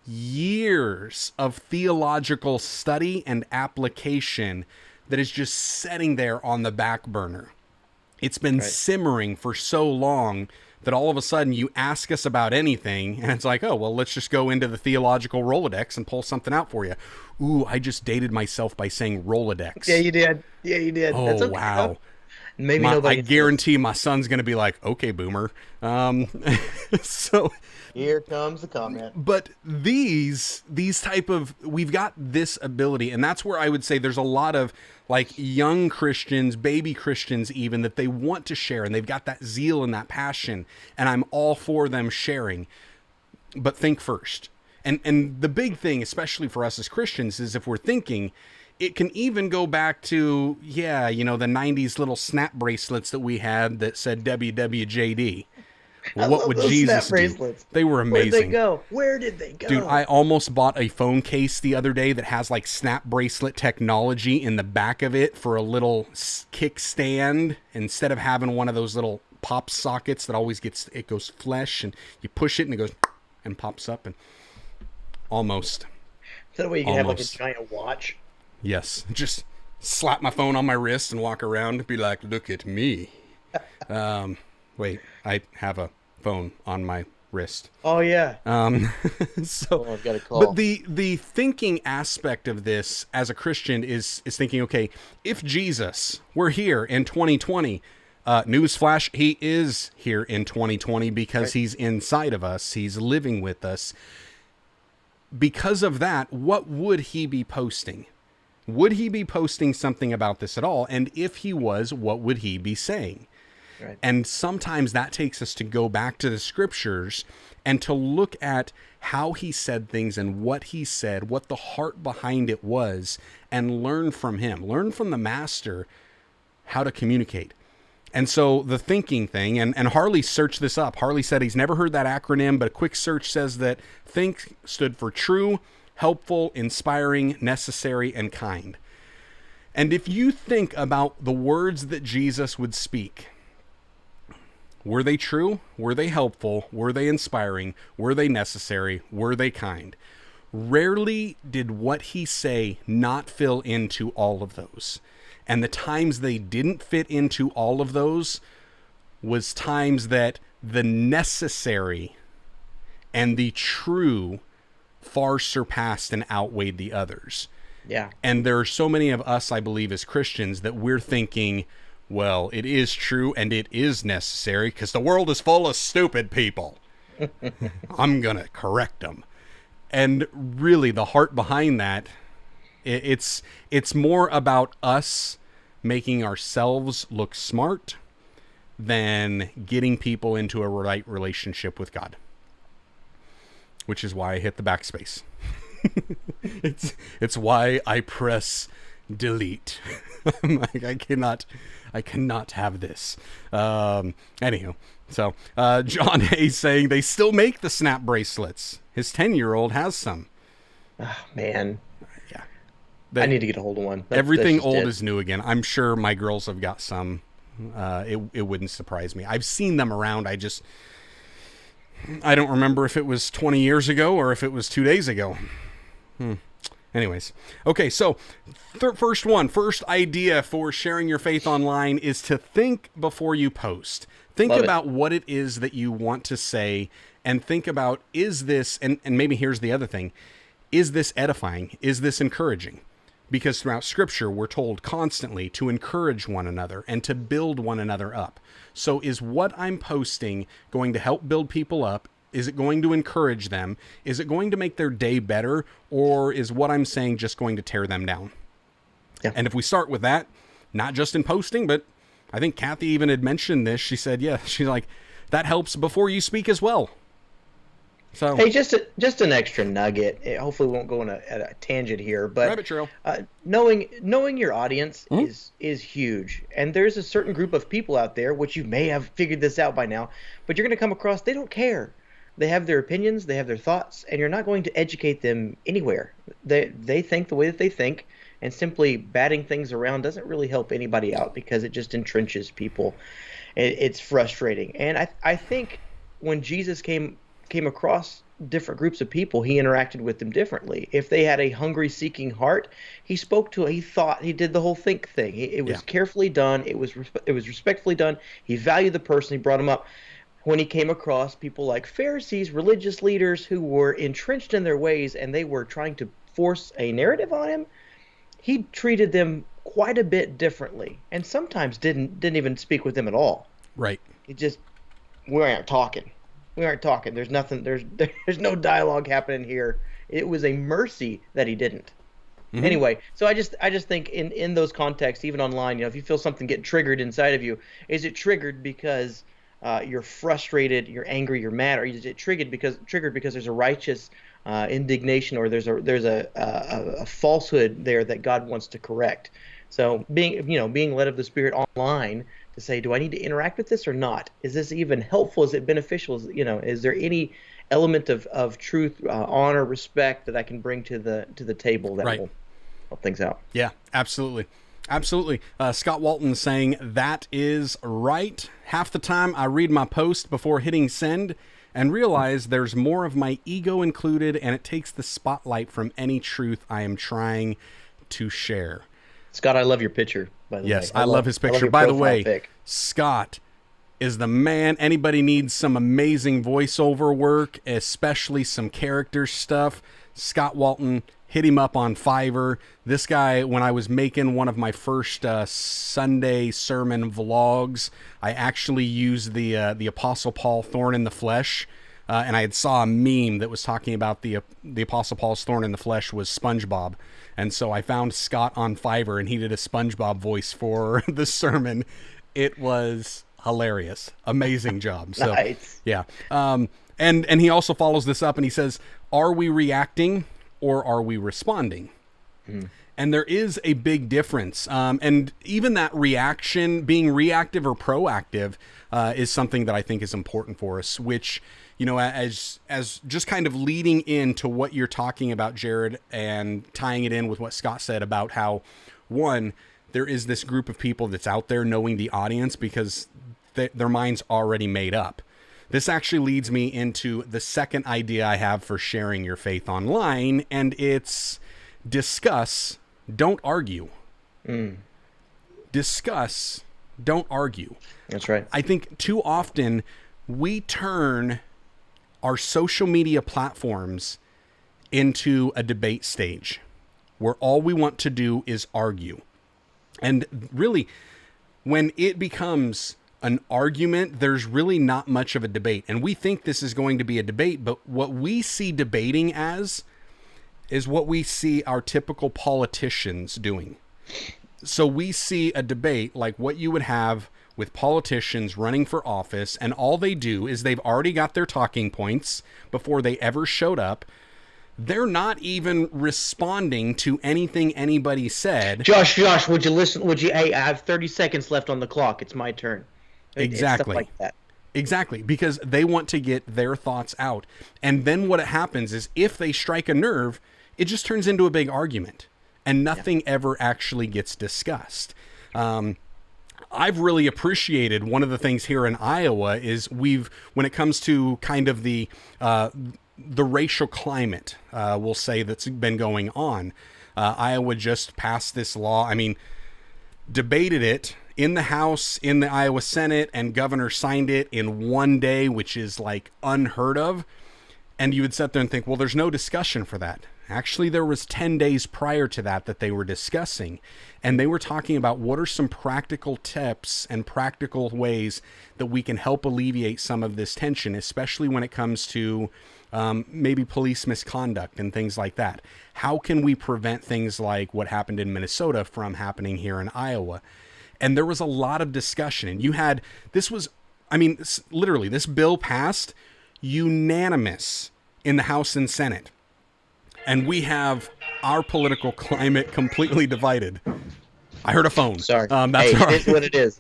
years of theological study and application that is just sitting there on the back burner. It's been simmering for so long that all of a sudden you ask us about anything and it's like, oh, well, let's just go into the theological Rolodex and pull something out for you. Ooh, I just dated myself by saying Rolodex. Yeah, you did. Yeah, you did. Oh, that's okay. wow. Maybe nobody. I guarantee my son's going to be like, okay, boomer. So here comes the comment. But these type of, we've got this ability, and that's where I would say there's a lot of like young Christians, baby Christians even, that they want to share, and they've got that zeal and that passion, and I'm all for them sharing. But think first. And the big thing, especially for us as Christians, is if we're thinking, it can even go back to, the 90s little snap bracelets that we had that said WWJD. What would Jesus do? They were amazing. Where'd they go? Where did they go? Dude, I almost bought a phone case the other day that has like snap bracelet technology in the back of it for a little kickstand instead of having one of those little pop sockets that always it goes flesh, and you push it and it goes and pops up, and almost. Is that way you can have like a giant watch? Yes. Just slap my phone on my wrist and walk around and be like, look at me. Wait, I have a phone on my wrist. Oh yeah. So, I've got a call. but the thinking aspect of this as a Christian is thinking, okay, if Jesus were here in 2020, newsflash, he is here in 2020 because he's inside of us. He's living with us. Because of that, what would he be posting? Would he be posting something about this at all? And if he was, what would he be saying? Right. And sometimes that takes us to go back to the scriptures and to look at how he said things and what he said, what the heart behind it was, and learn from him, learn from the master how to communicate. And so the thinking thing, and Harley searched this up. Harley said he's never heard that acronym, but a quick search says that think stood for true, helpful, inspiring, necessary, and kind. And if you think about the words that Jesus would speak, were they true? Were they helpful? Were they inspiring? Were they necessary? Were they kind? Rarely did what he say not fill into all of those. And the times they didn't fit into all of those was times that the necessary and the true far surpassed and outweighed the others. Yeah. And there are so many of us, I believe, as Christians that we're thinking, well, it is true and it is necessary because the world is full of stupid people. I'm going to correct them. And really the heart behind that, it's more about us making ourselves look smart than getting people into a right relationship with God. Which is why I hit the backspace. It's why I press delete. I'm like, I cannot have this. Anywho, so John Hayes saying they still make the snap bracelets. His 10-year-old has some. Oh, man. Yeah. I need to get a hold of one. Everything old is new again. I'm sure my girls have got some. It wouldn't surprise me. I've seen them around. I don't remember if it was 20 years ago or if it was 2 days ago. Anyways. Okay, so first idea for sharing your faith online is to think before you post. Think about what it is that you want to say, and think about, is this, and maybe here's the other thing, is this edifying? Is this encouraging? Because throughout Scripture, we're told constantly to encourage one another and to build one another up. So is what I'm posting going to help build people up? Is it going to encourage them? Is it going to make their day better? Or is what I'm saying just going to tear them down? Yeah. And if we start with that, not just in posting, but I think Kathy even had mentioned this. She said, yeah, she's like, that helps before you speak as well. So hey, just an extra nugget. Hopefully, we won't go on a tangent here, but rabbit trail. Knowing your audience is huge. And there's a certain group of people out there, which you may have figured this out by now, but you're going to come across, they don't care. They have their opinions, they have their thoughts, and you're not going to educate them anywhere. They think the way that they think, and simply batting things around doesn't really help anybody out because it just entrenches people. It's frustrating. And I think when Jesus came across different groups of people, he interacted with them differently. If they had a hungry, seeking heart, he spoke to it. He thought, he did the whole think thing. It was carefully done. It was respectfully done. He valued the person. He brought him up. When he came across people like Pharisees, religious leaders who were entrenched in their ways and they were trying to force a narrative on him, he treated them quite a bit differently, and sometimes didn't even speak with them at all. Right. It just, we aren't talking. There's nothing. There's no dialogue happening here. It was a mercy that he didn't. Mm-hmm. Anyway, so I just think in those contexts, even online, if you feel something get triggered inside of you, is it triggered because you're frustrated, you're angry, you're mad, or is it triggered because there's a righteous indignation, or there's a falsehood there that God wants to correct? So being led of the Spirit online to say, do I need to interact with this or not? Is this even helpful? Is it beneficial? Is there any element of truth, honor, respect that I can bring to the table that will help things out? Yeah, absolutely. Absolutely. Scott Walton saying, that is right. Half the time I read my post before hitting send and realize there's more of my ego included, and it takes the spotlight from any truth I am trying to share. Scott, I love your picture, by the way. Yes, I love his picture. By the way, Scott is the man. Anybody needs some amazing voiceover work, especially some character stuff, Scott Walton, hit him up on Fiverr. This guy, when I was making one of my first Sunday sermon vlogs, I actually used the Apostle Paul thorn in the flesh, and I had saw a meme that was talking about the Apostle Paul's thorn in the flesh was SpongeBob. And so I found Scott on Fiverr, and he did a SpongeBob voice for the sermon. It was hilarious. Amazing job. So, nice. Yeah. And he also follows this up, and he says, are we reacting or are we responding? And there is a big difference. And even that reaction, being reactive or proactive, is something that I think is important for us, which, as just kind of leading into what you're talking about, Jarrod, and tying it in with what Scott said about how, one, there is this group of people that's out there knowing the audience because their mind's already made up. This actually leads me into the second idea I have for sharing your faith online, and it's discuss, don't argue. Discuss, don't argue. That's right. I think too often we turn our social media platforms into a debate stage where all we want to do is argue. And really, when it becomes an argument, there's really not much of a debate. And we think this is going to be a debate, but what we see debating as is what we see our typical politicians doing. So we see a debate like what you would have with politicians running for office, and all they do is they've already got their talking points before they ever showed up. They're not even responding to anything anybody said. Josh, would you listen? Hey, I have 30 seconds left on the clock. It's my turn. Exactly. Stuff like that. Exactly, because they want to get their thoughts out. And then what happens is if they strike a nerve, it just turns into a big argument, and nothing ever actually gets discussed. I've really appreciated one of the things here in Iowa is when it comes to kind of the racial climate, we'll say, that's been going on. Iowa just passed this law. I mean, debated it in the House, in the Iowa Senate, and governor signed it in one day, which is like unheard of. And you would sit there and think, well, there's no discussion for that. Actually, there was 10 days prior to that they were discussing, and they were talking about what are some practical tips and practical ways that we can help alleviate some of this tension, especially when it comes to maybe police misconduct and things like that. How can we prevent things like what happened in Minnesota from happening here in Iowa? And there was a lot of discussion, and literally, this bill passed unanimous in the House and Senate, and we have our political climate completely divided. I heard a phone. Sorry. That's hey, all right. It is what it is.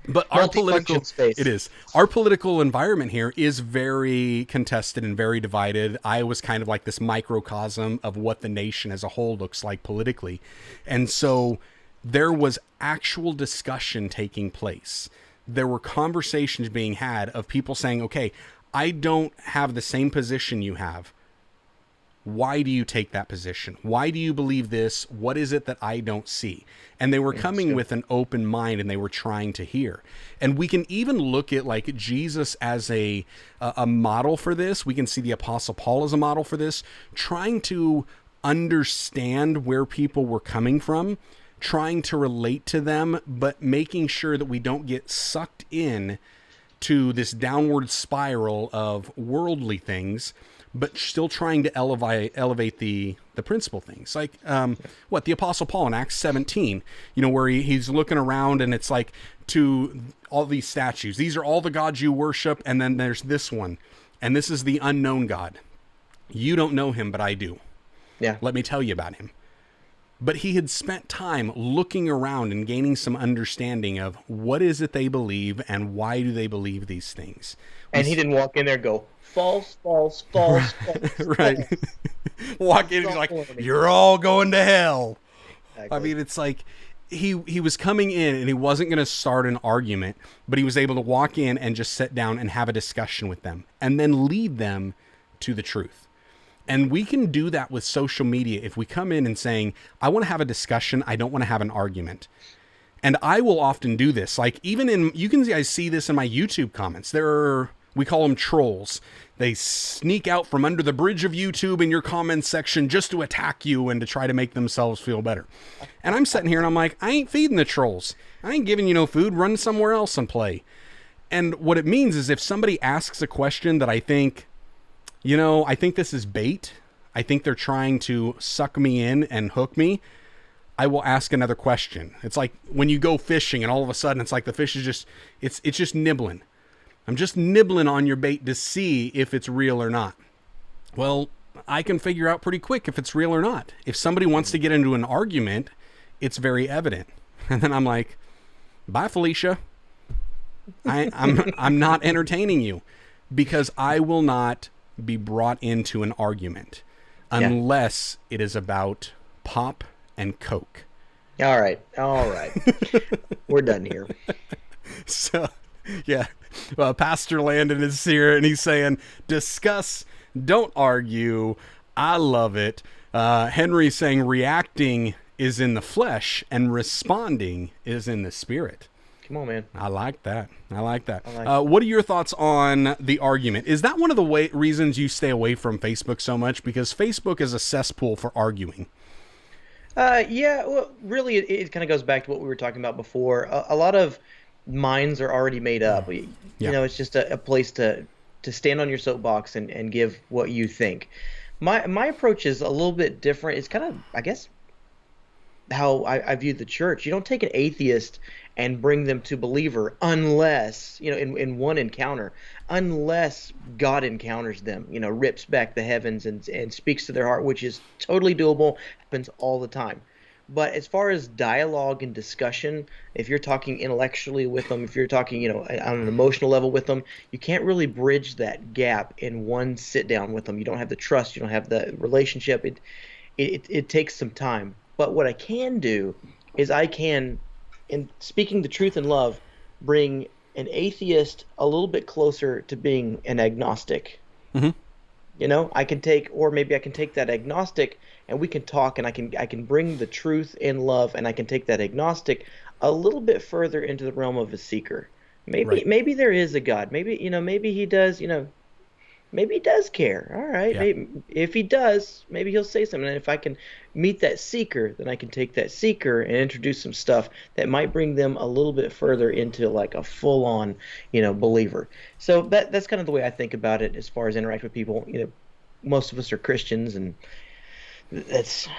But our political space. It is. Our political environment here is very contested and very divided. Iowa's kind of like this microcosm of what the nation as a whole looks like politically. And so there was actual discussion taking place. There were conversations being had of people saying, okay, I don't have the same position you have. Why do you take that position? Why do you believe this? What is it that I don't see? And they were coming with an open mind, and they were trying to hear. And we can even look at like Jesus as a model for this. We can see the Apostle Paul as a model for this, trying to understand where people were coming from, trying to relate to them, but making sure that we don't get sucked in to this downward spiral of worldly things, but still trying to elevate the principal things. Like the Apostle Paul in Acts 17, where he's looking around and it's like, to all these statues, these are all the gods you worship, and then there's this one, and this is the unknown God. You don't know him, but I do. Yeah. Let me tell you about him. But he had spent time looking around and gaining some understanding of what is it they believe and why do they believe these things. And he didn't walk in there and go, false, false, false, false. Right. False. Walk in and he's like, you're all going to hell. Exactly. I mean, it's like he was coming in and he wasn't going to start an argument, but he was able to walk in and just sit down and have a discussion with them and then lead them to the truth. And we can do that with social media if we come in and saying, I want to have a discussion. I don't want to have an argument. And I will often do this. Like I see this in my YouTube comments. We call them trolls. They sneak out from under the bridge of YouTube in your comments section just to attack you and to try to make themselves feel better. And I'm sitting here and I'm like, I ain't feeding the trolls. I ain't giving you no food. Run somewhere else and play. And what it means is if somebody asks a question that I think, I think this is bait, I think they're trying to suck me in and hook me, I will ask another question. It's like when you go fishing and all of a sudden it's like the fish is it's just nibbling. I'm just nibbling on your bait to see if it's real or not. Well, I can figure out pretty quick if it's real or not. If somebody wants to get into an argument, it's very evident. And then I'm like, bye, Felicia. I'm not entertaining you because I will not be brought into an argument unless it is about pop and Coke. All right. We're done here. So, yeah. Pastor Landon is here and he's saying, discuss, don't argue. I love it. Henry's saying reacting is in the flesh and responding is in the spirit. Come on, man. I like that. What are your thoughts on the argument? Is that one of the reasons you stay away from Facebook so much? Because Facebook is a cesspool for arguing. Yeah, well, really, it kind of goes back to what we were talking about before. A lot of minds are already made up. You know, it's just a place to stand on your soapbox and give what you think. My approach is a little bit different. It's kind of, I guess, how I view the church. You don't take an atheist and bring them to believer unless, in one encounter, unless God encounters them, rips back the heavens and speaks to their heart, which is totally doable, happens all the time. But as far as dialogue and discussion, if you're talking intellectually with them, if you're talking, on an emotional level with them, you can't really bridge that gap in one sit down with them. You don't have the trust, you don't have the relationship. It takes some time. But what I can do is I can, in speaking the truth in love, bring an atheist a little bit closer to being an agnostic. Mm-hmm. I can take that agnostic and we can talk, and I can bring the truth in love, and I can take that agnostic a little bit further into the realm of a seeker. Maybe there is a God. Maybe he does, maybe he does care. All right. Yeah. Maybe, if he does, maybe he'll say something. And if I can meet that seeker, then I can take that seeker and introduce some stuff that might bring them a little bit further into like a full-on, believer. So that's kind of the way I think about it as far as interact with people. Most of us are Christians, and that's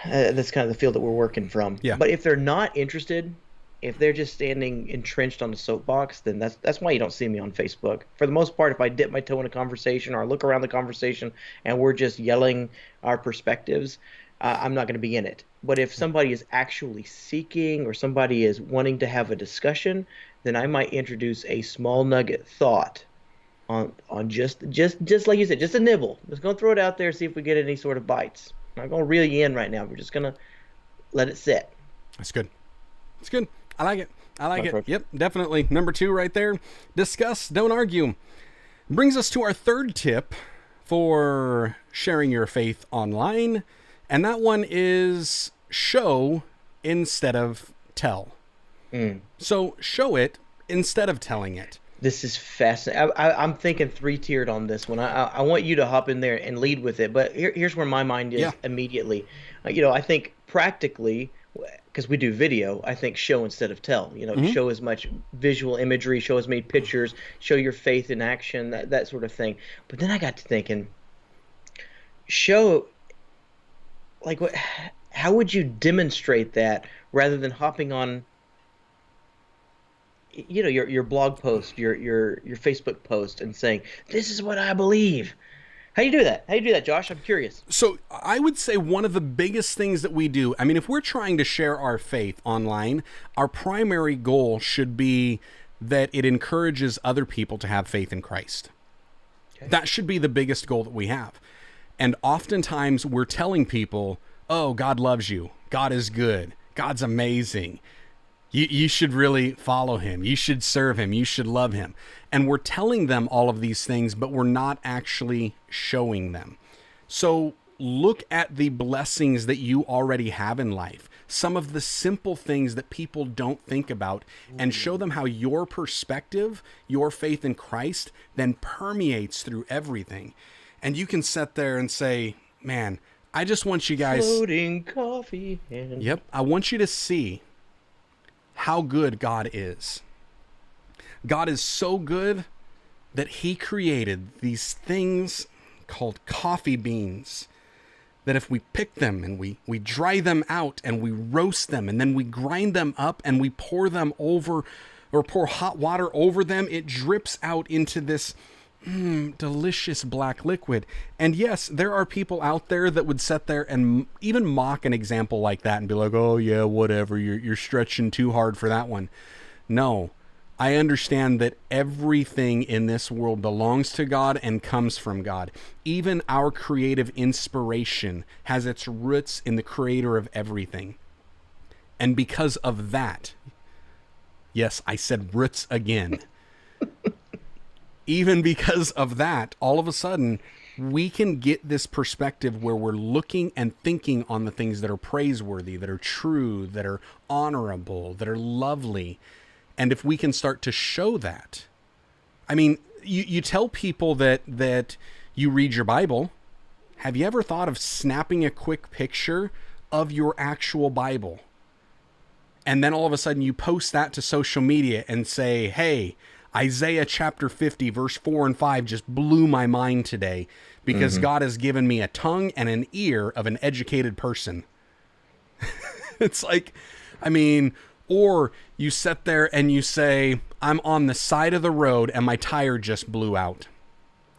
kind of the field that we're working from. Yeah. But if they're not interested, If they're just standing entrenched on the soapbox, then that's why you don't see me on Facebook. For the most part, if I dip my toe in a conversation or I look around the conversation and we're just yelling our perspectives, I'm not going to be in it. But if somebody is actually seeking or somebody is wanting to have a discussion, then I might introduce a small nugget thought on just like you said, just a nibble. Just gonna throw it out there, see if we get any sort of bites. I'm not gonna reel you in right now. We're just gonna let it sit. That's good. It's good. I like it. I like it. Perfect. Yep, definitely. Number 2 right there. Discuss, don't argue. Brings us to our third tip for sharing your faith online. And that one is show instead of tell. So show it instead of telling it. This is fascinating. I'm thinking 3-tiered on this one. I want you to hop in there and lead with it. But here's where my mind is immediately. I think practically, because we do video, I think show instead of tell. Show as much visual imagery, show as many pictures, show your faith in action, that sort of thing. But then I got to thinking, show, like, how would you demonstrate that rather than hopping on your blog post, your Facebook post and saying, this is what I believe? How do you do that? How do you do that, Josh? I'm curious. So I would say one of the biggest things that we do, I mean, if we're trying to share our faith online, our primary goal should be that it encourages other people to have faith in Christ. Okay. That should be the biggest goal that we have. And oftentimes we're telling people, oh, God loves you. God is good. God's amazing. You should really follow him. You should serve him. You should love him. And we're telling them all of these things, but we're not actually showing them. So look at the blessings that you already have in life, some of the simple things that people don't think about, and show them how your perspective, your faith in Christ, then permeates through everything. And you can sit there and say, man, I just want you guys... Floating coffee. Yep. I want you to see how good God is. God is so good that he created these things called coffee beans that if we pick them and we dry them out and we roast them and then we grind them up and we pour them over or pour hot water over them, it drips out into this delicious black liquid. And yes, there are people out there that would sit there and even mock an example like that and be like, oh yeah, whatever, you're stretching too hard for that one. No, I understand that everything in this world belongs to God and comes from God. Even our creative inspiration has its roots in the creator of everything. And because of that, yes, I said roots again. Even because of that, all of a sudden, we can get this perspective where we're looking and thinking on the things that are praiseworthy, that are true, that are honorable, that are lovely. And if we can start to show that, I mean, you tell people that you read your Bible. Have you ever thought of snapping a quick picture of your actual Bible? And then all of a sudden you post that to social media and say, hey, Isaiah chapter 50, verse 4 and 5 just blew my mind today because God has given me a tongue and an ear of an educated person. It's like, I mean, or you sit there and you say, I'm on the side of the road and my tire just blew out.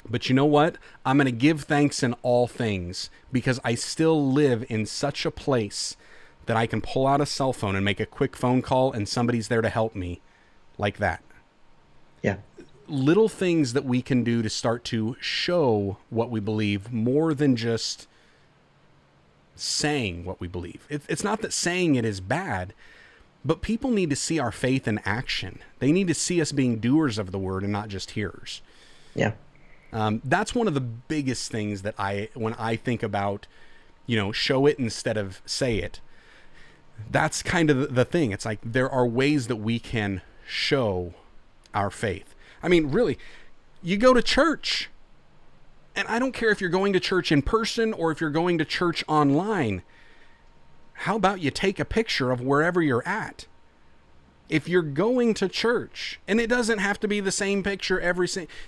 But you know what? I'm going to give thanks in all things because I still live in such a place that I can pull out a cell phone and make a quick phone call and somebody's there to help me like that. Yeah. Little things that we can do to start to show what we believe more than just saying what we believe. It's not that saying it is bad, but people need to see our faith in action. They need to see us being doers of the word and not just hearers. Yeah. That's one of the biggest things that when I think about, show it instead of say it, that's kind of the thing. It's like there are ways that we can show our faith. I mean, really, you go to church, and I don't care if you're going to church in person or if you're going to church online. How about you take a picture of wherever you're at? If you're going to church, and it doesn't have to be the same picture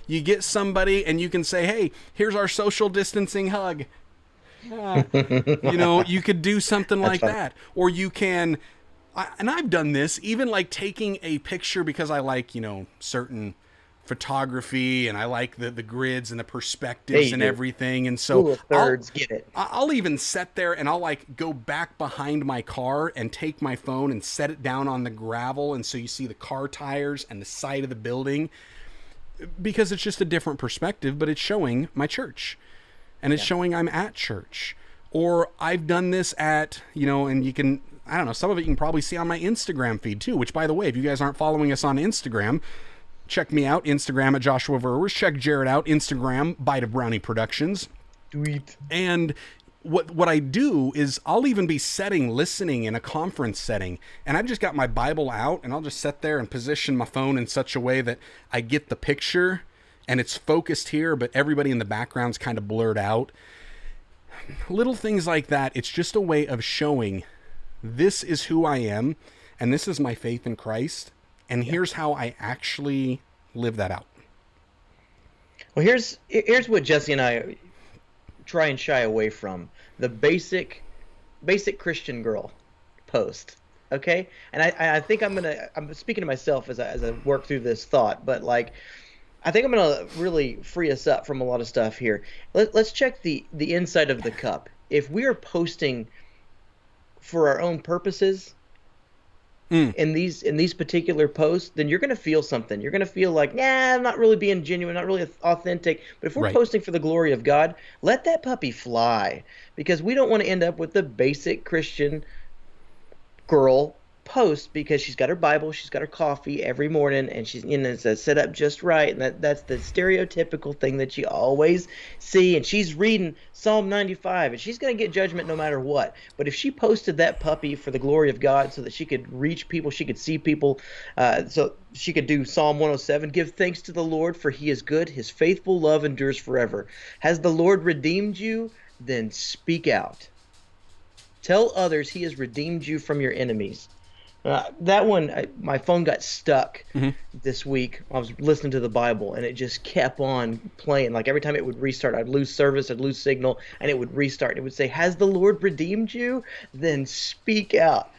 you get somebody and you can say, hey, here's our social distancing hug. You could do something like that. Or you can And I've done this, even like taking a picture because I like, certain photography and I like the grids and the perspectives and everything. And so Rule of thirds, get it. I'll even sit there and I'll like go back behind my car and take my phone and set it down on the gravel. And so you see the car tires and the side of the building, because it's just a different perspective, but it's showing my church and it's showing I'm at church. Or I've done this at, and you can, I don't know, some of it you can probably see on my Instagram feed too, which, by the way, if you guys aren't following us on Instagram, check me out, Instagram at Joshua Verwers. Check Jarrod out, Instagram, Bite of Brownie Productions. Tweet. And what I do is I'll even be listening in a conference setting, and I've just got my Bible out, and I'll just sit there and position my phone in such a way that I get the picture, and it's focused here, but everybody in the background's kind of blurred out. Little things like that. It's just a way of showing this is who I am, and this is my faith in Christ, and here's how I actually live that out. Well, here's what Jesse and I try and shy away from: the basic Christian girl post. Okay, and I think I'm speaking to myself as I work through this thought, but like, I think I'm gonna really free us up from a lot of stuff here. Let's check the inside of the cup. If we are posting for our own purposes in these particular posts, then you're gonna feel something. You're gonna feel like, I'm not really being genuine, not really authentic. But if we're posting for the glory of God, let that puppy fly, because we don't want to end up with the basic Christian girl post because she's got her Bible, she's got her coffee every morning, and she's it's set up just right, and that's the stereotypical thing that you always see, and she's reading Psalm 95, and she's going to get judgment no matter what. But if she posted that puppy for the glory of God so that she could reach people, she could see people, so she could do Psalm 107, give thanks to the Lord, for he is good, his faithful love endures forever. Has the Lord redeemed you? Then speak out. Tell others he has redeemed you from your enemies. That one, my phone got stuck this week. I was listening to the Bible, and it just kept on playing. Like every time it would restart, I'd lose service, I'd lose signal, and it would restart. It would say, has the Lord redeemed you? Then speak out.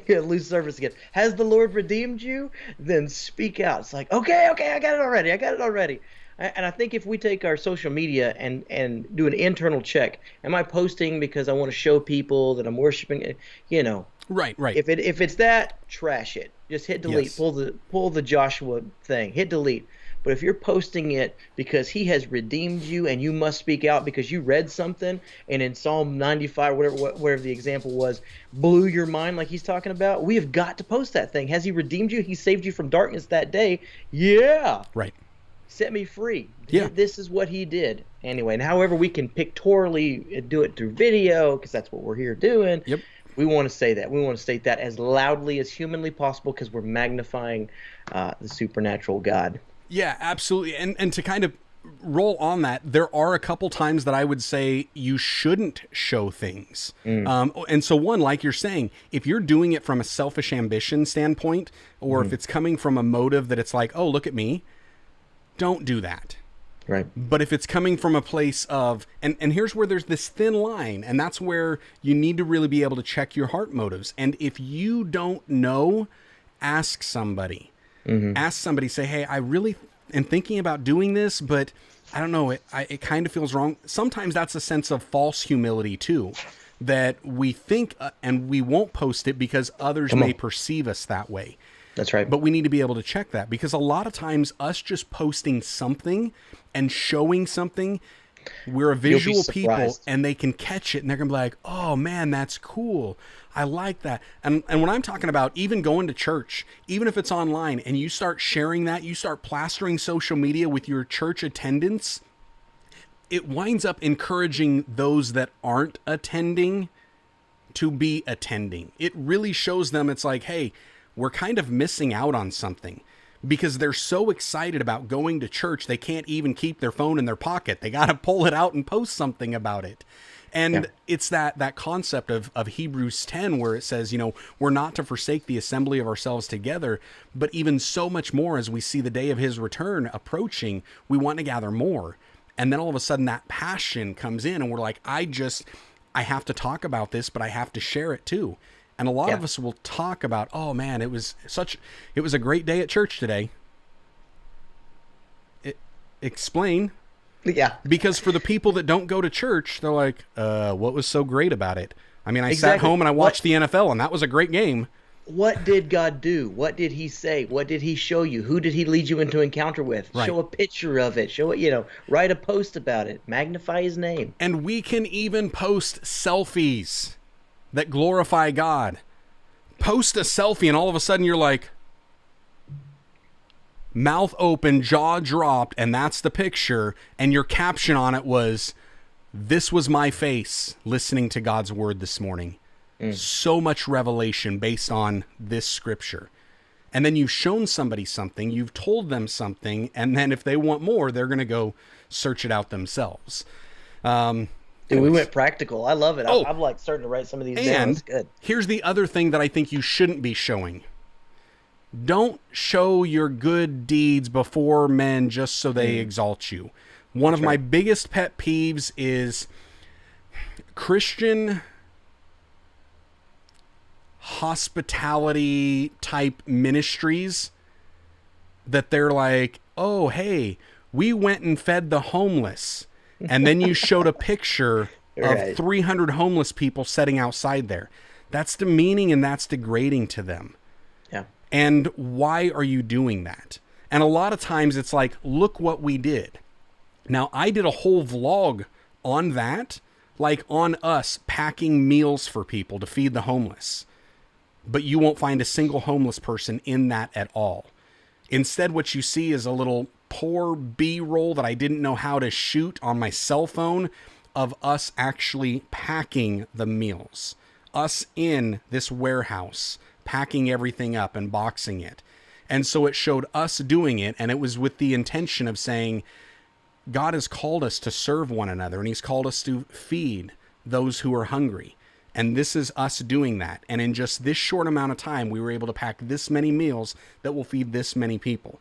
Lose service again. Has the Lord redeemed you? Then speak out. It's like, okay, I got it already. And I think if we take our social media and do an internal check, am I posting because I want to show people that I'm worshiping? Right. If it's that, trash it. Just hit delete. Yes. Pull the Joshua thing. Hit delete. But if you're posting it because he has redeemed you and you must speak out because you read something and in Psalm 95, whatever the example was, blew your mind like he's talking about, we have got to post that thing. Has he redeemed you? He saved you from darkness that day. Yeah. Right. Set me free. Yeah. This is what he did. Anyway, and however we can pictorially do it through video, because that's what we're here doing. Yep. We want to say that. We want to state that as loudly as humanly possible because we're magnifying the supernatural God. Yeah, absolutely. And to kind of roll on that, there are a couple times that I would say you shouldn't show things. And so one, like you're saying, if you're doing it from a selfish ambition standpoint, or if it's coming from a motive that it's like, oh, look at me, don't do that. Right. But if it's coming from a place of, and here's where there's this thin line, and that's where you need to really be able to check your heart motives. And if you don't know, ask somebody. Ask somebody, say, hey, I really am thinking about doing this, but I don't know, it kind of feels wrong. Sometimes that's a sense of false humility too, that we think and we won't post it because others may perceive us that way. That's right. But we need to be able to check that, because a lot of times us just posting something and showing something, we're a visual people and they can catch it and they're going to be like, oh man, that's cool. I like that. And when I'm talking about even going to church, even if it's online and you start sharing that, you start plastering social media with your church attendance, it winds up encouraging those that aren't attending to be attending. It really shows them, it's like, hey, we're kind of missing out on something, because they're so excited about going to church, they can't even keep their phone in their pocket. They got to pull it out and post something about it. And it's that concept of Hebrews 10, where it says, we're not to forsake the assembly of ourselves together, but even so much more as we see the day of his return approaching, we want to gather more. And then all of a sudden that passion comes in and we're like, I have to talk about this, but I have to share it too. And a lot of us will talk about, oh man, it was a great day at church today. Explain. Yeah. Because for the people that don't go to church, they're like, what was so great about it? I mean, I Exactly. sat home and I watched the NFL, and that was a great game. What did God do? What did he say? What did he show you? Who did he lead you into encounter with? Right. Show a picture of it. Show it, write a post about it. Magnify his name. And we can even post selfies that glorify God. Post a selfie and all of a sudden you're like, mouth open, jaw dropped, and that's the picture. And your caption on it was, "This was my face listening to God's word this morning." So much revelation based on this scripture. And then you've shown somebody something, you've told them something, and then if they want more, they're going to go search it out themselves. Dude, we went practical. I love it. Oh. I'm like starting to write some of these down. And It's good. here's the other thing that I think you shouldn't be showing. Don't show your good deeds before men just so they exalt you. One of my biggest pet peeves is Christian hospitality type ministries that they're like, oh, hey, we went and fed the homeless. And then you showed a picture of 300 homeless people sitting outside there. That's demeaning and that's degrading to them. Yeah. And why are you doing that? And a lot of times it's like, look what we did. Now, I did a whole vlog on that, like on us packing meals for people to feed the homeless. But you won't find a single homeless person in that at all. Instead, what you see is a little poor B-roll that I didn't know how to shoot on my cell phone of us actually packing the meals. Us in this warehouse, packing everything up and boxing it. And so it showed us doing it, and it was with the intention of saying, God has called us to serve one another, and he's called us to feed those who are hungry. And this is us doing that. And in just this short amount of time, we were able to pack this many meals that will feed this many people.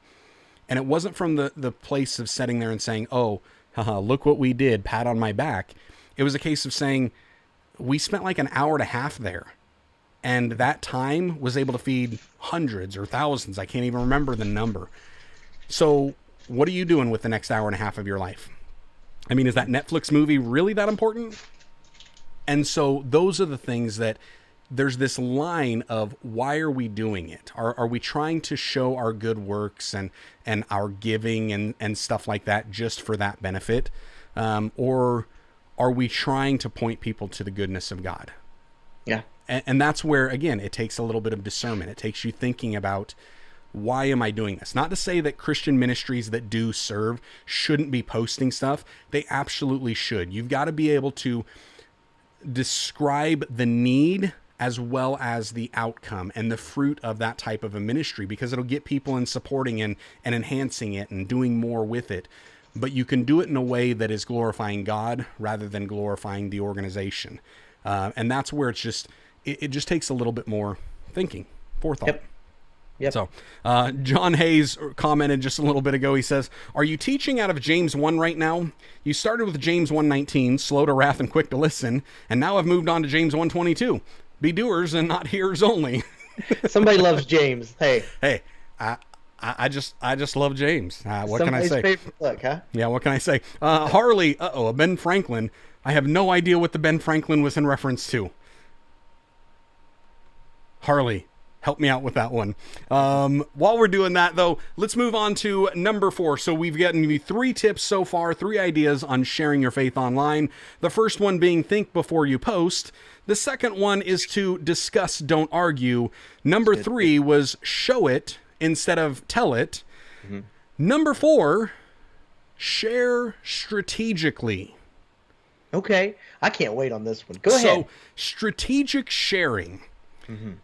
And it wasn't from the place of sitting there and saying, oh, haha, look what we did, pat on my back. It was a case of saying, we spent like an hour and a half there. And that time was able to feed hundreds or thousands. I can't even remember the number. So what are you doing with the next hour and a half of your life? I mean, is that Netflix movie really that important? And so those are the things that there's this line of, why are we doing it? Are we trying to show our good works and our giving and stuff like that just for that benefit? Or are we trying to point people to the goodness of God? Yeah. And that's where, again, it takes a little bit of discernment. It takes you thinking about, why am I doing this? Not to say that Christian ministries that do serve shouldn't be posting stuff. They absolutely should. You've got to be able to describe the need as well as the outcome and the fruit of that type of a ministry, because it'll get people in supporting and enhancing it and doing more with it. But you can do it in a way that is glorifying God rather than glorifying the organization. And that's where it just takes a little bit more thinking, forethought. Yep. So, John Hayes commented just a little bit ago. He says, are you teaching out of James 1 right now? You started with James 1:19, slow to wrath and quick to listen, and now I've moved on to James 1:22. Be doers and not hearers only. Somebody loves James. Hey, I just love James. What can I somebody's say? favorite book, huh? Yeah, what can I say? Harley, a Ben Franklin. I have no idea what the Ben Franklin was in reference to. Harley, help me out with that one. While we're doing that, though, let's move on to number 4. So we've gotten you 3 tips so far, 3 ideas on sharing your faith online. The first one being think before you post. The second one is to discuss, don't argue. Number 3 was show it instead of tell it. Mm-hmm. Number 4, share strategically. Okay. I can't wait on this one. Go ahead. So, strategic sharing. Mm-hmm.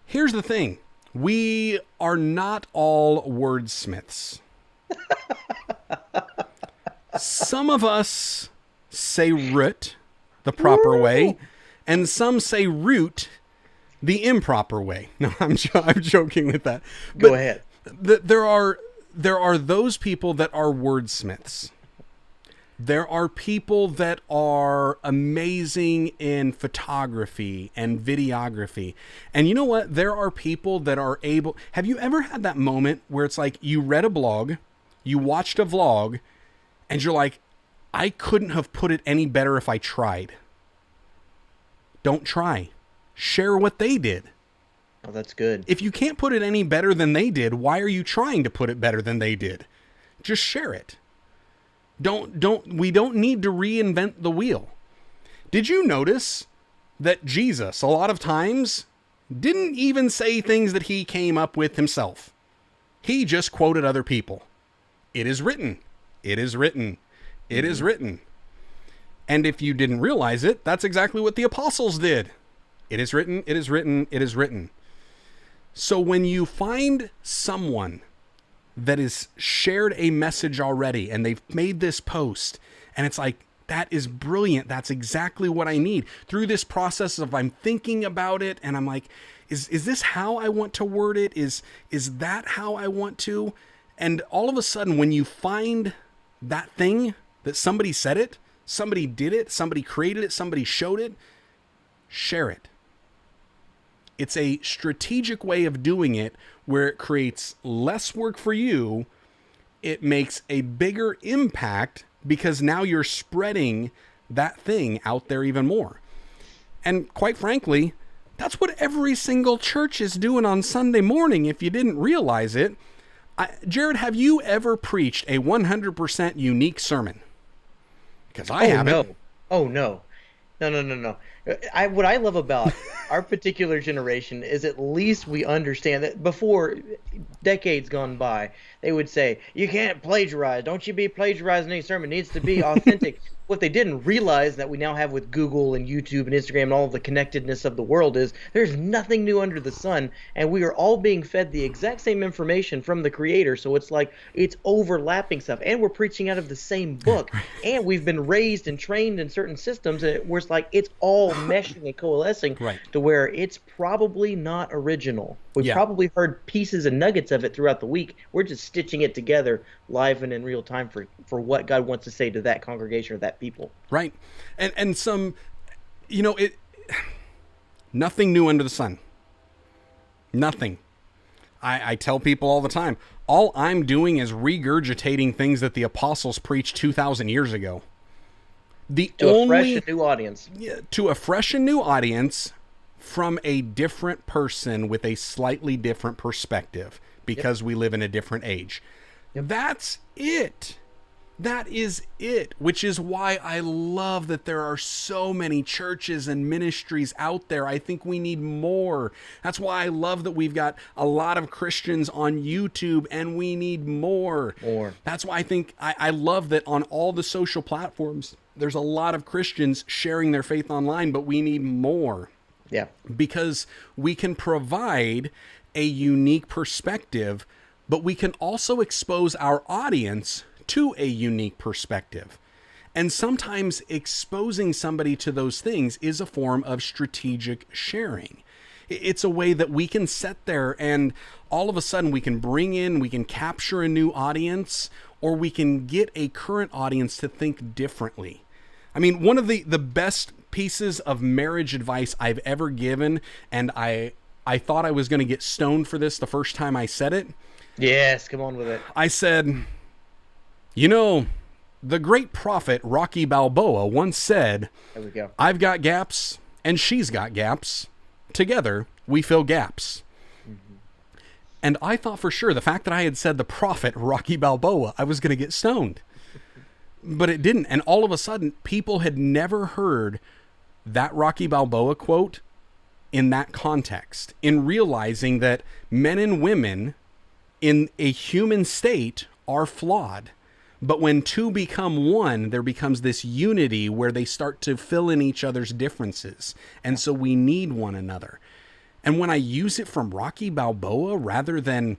Here's the thing. We are not all wordsmiths. Some of us say root the proper way, and some say root the improper way. No, I'm joking with that. Go ahead. There are those people that are wordsmiths. There are people that are amazing in photography and videography. And you know what? There are people that are able... Have you ever had that moment where it's like you read a blog, you watched a vlog, and you're like, I couldn't have put it any better if I tried. Don't try. Share what they did. Oh, that's good. If you can't put it any better than they did, why are you trying to put it better than they did? Just share it. We don't need to reinvent the wheel. Did you notice that Jesus, a lot of times, didn't even say things that he came up with himself? He just quoted other people. It is written. It is written. It is written. And if you didn't realize it, that's exactly what the apostles did. It is written. It is written. It is written. So when you find someone that has shared a message already and they've made this post and it's like, that is brilliant. That's exactly what I need. Through this process of I'm thinking about it and I'm like, is this how I want to word it? Is that how I want to? And all of a sudden, when you find that thing that somebody said it, somebody did it, somebody created it, somebody showed it, share it. It's a strategic way of doing it where it creates less work for you. It makes a bigger impact because now you're spreading that thing out there even more. And quite frankly, that's what every single church is doing on Sunday morning if you didn't realize it. Jarrod, have you ever preached a 100% unique sermon? Because I haven't. No. Oh, no. No. What I love about our particular generation is at least we understand that before, decades gone by, they would say, you can't plagiarize. Don't you be plagiarizing any sermon. It needs to be authentic. What they didn't realize that we now have with Google and YouTube and Instagram and all of the connectedness of the world is there's nothing new under the sun, and we are all being fed the exact same information from the creator. So it's like it's overlapping stuff, and we're preaching out of the same book, and we've been raised and trained in certain systems where it's like it's all meshing and coalescing to where it's probably not original. We've probably heard pieces and nuggets of it throughout the week. We're just stitching it together live and in real time for what God wants to say to that congregation or that people. Right. And some, nothing new under the sun. Nothing. I tell people all the time, all I'm doing is regurgitating things that the apostles preached 2,000 years ago. To a fresh and new audience. Yeah, to a fresh and new audience from a different person with a slightly different perspective because we live in a different age. That's it. That is it, which is why I love that there are so many churches and ministries out there. I think we need more. That's why I love that we've got a lot of Christians on YouTube, and we need more. That's why I think I love that on all the social platforms, there's a lot of Christians sharing their faith online, but we need more. Yeah. Because we can provide a unique perspective, but we can also expose our audience to a unique perspective. And sometimes exposing somebody to those things is a form of strategic sharing. It's a way that we can sit there and all of a sudden we can capture a new audience, or we can get a current audience to think differently. I mean, one of the best pieces of marriage advice I've ever given, and I thought I was going to get stoned for this the first time I said it. Yes, come on with it. I said, the great prophet Rocky Balboa once said, there we go. I've got gaps and she's got gaps. Together, we fill gaps. Mm-hmm. And I thought for sure the fact that I had said the prophet Rocky Balboa, I was going to get stoned. But it didn't. And all of a sudden, people had never heard that Rocky Balboa quote in that context, in realizing that men and women in a human state are flawed. But when two become one, there becomes this unity where they start to fill in each other's differences. And so we need one another. And when I use it from Rocky Balboa rather than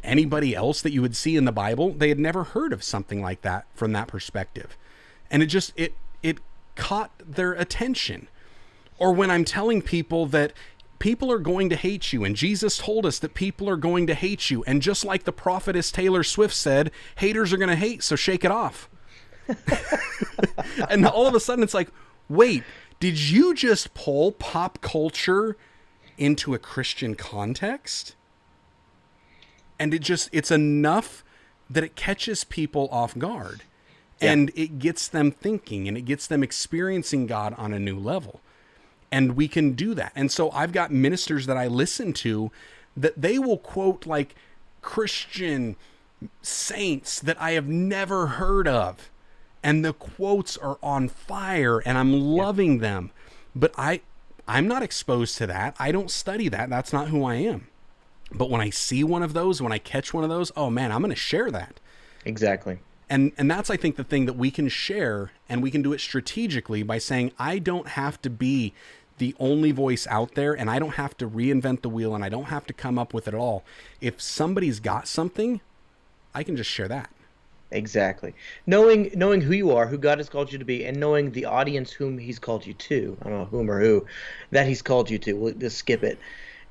anybody else that you would see in the Bible, they had never heard of something like that from that perspective. And it caught their attention. Or when I'm telling people that people are going to hate you, and Jesus told us that people are going to hate you, and just like the prophetess Taylor Swift said, haters are going to hate, so shake it off. And all of a sudden it's like, wait, did you just pull pop culture into a Christian context? And it's enough that it catches people off guard. Yeah. And it gets them thinking, and it gets them experiencing God on a new level. And we can do that. And so I've got ministers that I listen to that they will quote like Christian saints that I have never heard of. And the quotes are on fire, and I'm loving them. But I'm not exposed to that. I don't study that. That's not who I am. But when I see one of those, when I catch one of those, oh man, I'm going to share that. Exactly. And that's, I think, the thing that we can share, and we can do it strategically by saying, I don't have to be the only voice out there, and I don't have to reinvent the wheel, and I don't have to come up with it all. If somebody's got something, I can just share that. Exactly. Knowing who you are, who God has called you to be, and knowing the audience whom he's called you to, I don't know whom or who, that he's called you to, we'll just skip it.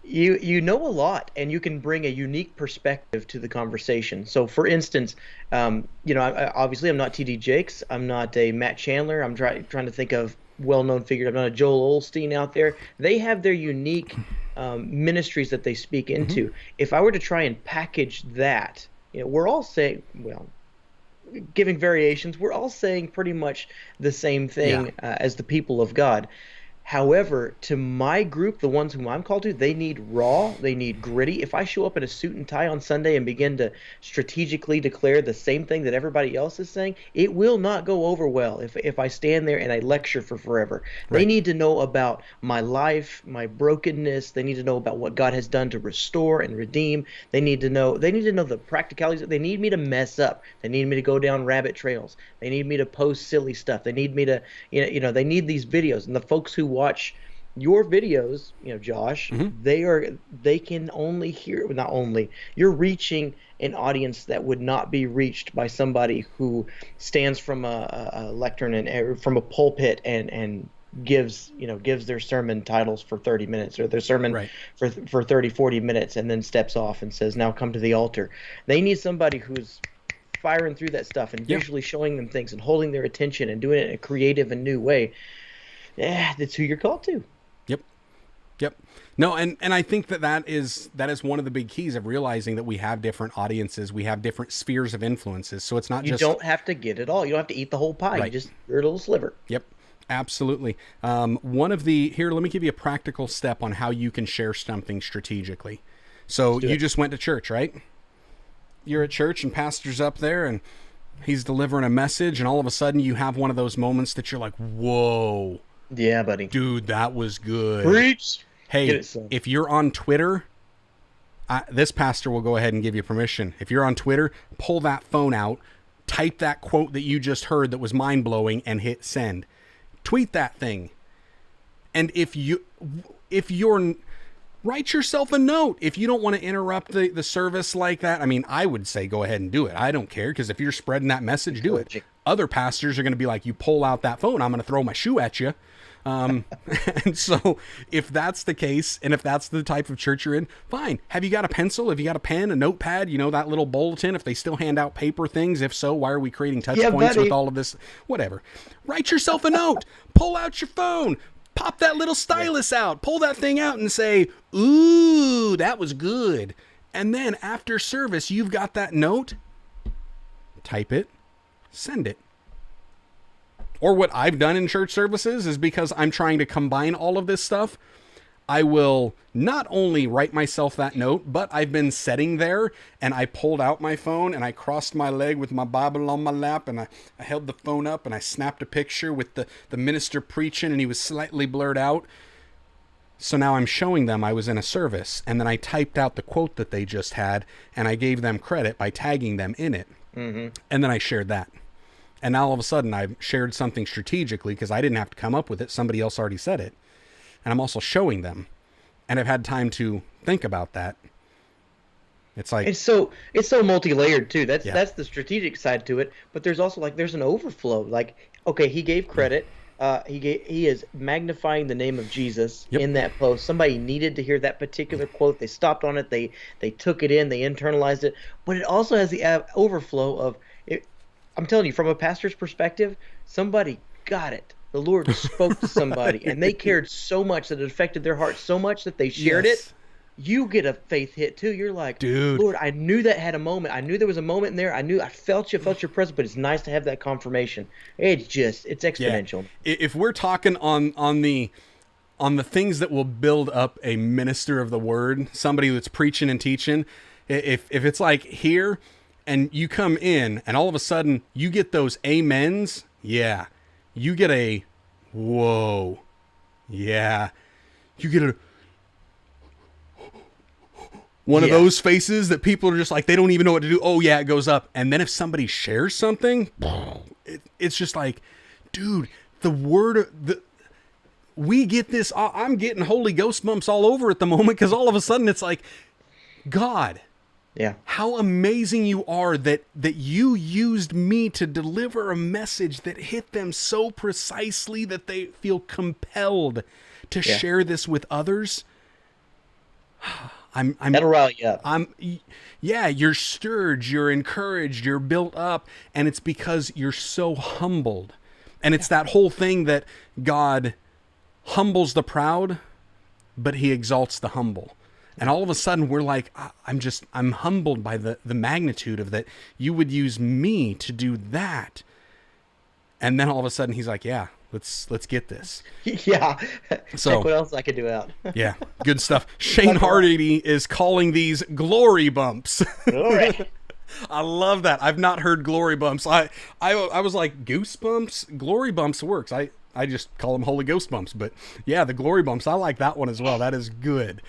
You know a lot, and you can bring a unique perspective to the conversation. So, for instance, obviously I'm not T.D. Jakes, I'm not a Matt Chandler. I'm trying to think of well-known figures. I'm not a Joel Osteen out there. They have their unique ministries that they speak into. If I were to try and package that, we're all saying, well, giving variations, we're all saying pretty much the same thing as the people of God. However, to my group, the ones whom I'm called to, they need raw, they need gritty. If I show up in a suit and tie on Sunday and begin to strategically declare the same thing that everybody else is saying, it will not go over well if I stand there and I lecture for forever. Right. They need to know about my life, my brokenness. They need to know about what God has done to restore and redeem. They need to know the practicalities. They need me to mess up. They need me to go down rabbit trails. They need me to post silly stuff. They need me to, they need these videos. And the folks who watch your videos, Josh, they can only hear, not only, you're reaching an audience that would not be reached by somebody who stands from a lectern and from a pulpit and gives their sermon titles for 30 minutes or their sermon for 30, 40 minutes and then steps off and says, now come to the altar. They need somebody who's firing through that stuff and visually showing them things and holding their attention and doing it in a creative and new way. Yeah, that's who you're called to. Yep. No, and I think that is one of the big keys of realizing that we have different audiences, we have different spheres of influences. So it's not you don't have to get it all. You don't have to eat the whole pie. You just you're a little sliver. Yep. Absolutely. Let me give you a practical step on how you can share something strategically. So you just went to church, right? You're at church and pastor's up there and he's delivering a message, and all of a sudden you have one of those moments that you're like, whoa. Yeah, buddy. Dude, that was good. Preach. Hey, if you're on Twitter, this pastor will go ahead and give you permission. If you're on Twitter, pull that phone out, type that quote that you just heard that was mind-blowing, and hit send. Tweet that thing. And if you're write yourself a note. If you don't want to interrupt the service like that, I mean, I would say go ahead and do it. I don't care, because if you're spreading that message, do it. Other pastors are going to be like, you pull out that phone, I'm going to throw my shoe at you. And so if that's the case, and if that's the type of church you're in, fine. Have you got a pencil? Have you got a pen, a notepad, that little bulletin? If they still hand out paper things, if so, why are we creating touch points with all of this? Whatever. Write yourself a note. Pull out your phone. Pop that little stylus out. Pull that thing out and say, ooh, that was good. And then after service, you've got that note. Type it. Send it. Or what I've done in church services is, because I'm trying to combine all of this stuff, I will not only write myself that note, but I've been sitting there and I pulled out my phone and I crossed my leg with my Bible on my lap and I held the phone up and I snapped a picture with the minister preaching and he was slightly blurred out. So now I'm showing them I was in a service, and then I typed out the quote that they just had and I gave them credit by tagging them in it. And then I shared that. And now all of a sudden I've shared something strategically because I didn't have to come up with it. Somebody else already said it. And I'm also showing them. And I've had time to think about that. It's like it's so multi-layered too. That's the strategic side to it. But there's also there's an overflow. Like, okay, he gave credit. He is magnifying the name of Jesus in that post. Somebody needed to hear that particular quote. They stopped on it. They took it in. They internalized it. But it also has the overflow of I'm telling you, from a pastor's perspective, somebody got it. The Lord spoke to somebody, and they cared so much that it affected their heart so much that they shared it. You get a faith hit too. You're like, dude, Lord, I knew that had a moment. I knew there was a moment in there. I felt your presence, but it's nice to have that confirmation. It's exponential. Yeah. If we're talking on the things that will build up a minister of the word, somebody that's preaching and teaching, if it's like here and you come in and all of a sudden you get those amens, yeah, you get a whoa, yeah, you get a one of those faces that people are just like, they don't even know what to do. Oh yeah, it goes up. And then if somebody shares something, it's just like, dude, the word, we get this. I'm getting Holy Ghost bumps all over at the moment, because all of a sudden it's like, God, how amazing you are that you used me to deliver a message that hit them so precisely that they feel compelled to share this with others. That'll rally you up. You're stirred, you're encouraged, you're built up, and it's because you're so humbled. And it's that whole thing that God humbles the proud, but he exalts the humble. And all of a sudden we're like, I'm humbled by the magnitude of that. You would use me to do that. And then all of a sudden he's like, yeah, let's get this. Yeah. So check what else I could do out. Yeah, good stuff. Shane Hardy is calling these glory bumps. Glory. I love that. I've not heard glory bumps. I was like, goosebumps? Glory bumps works. I just call them Holy Ghost bumps. But yeah, the glory bumps, I like that one as well. That is good.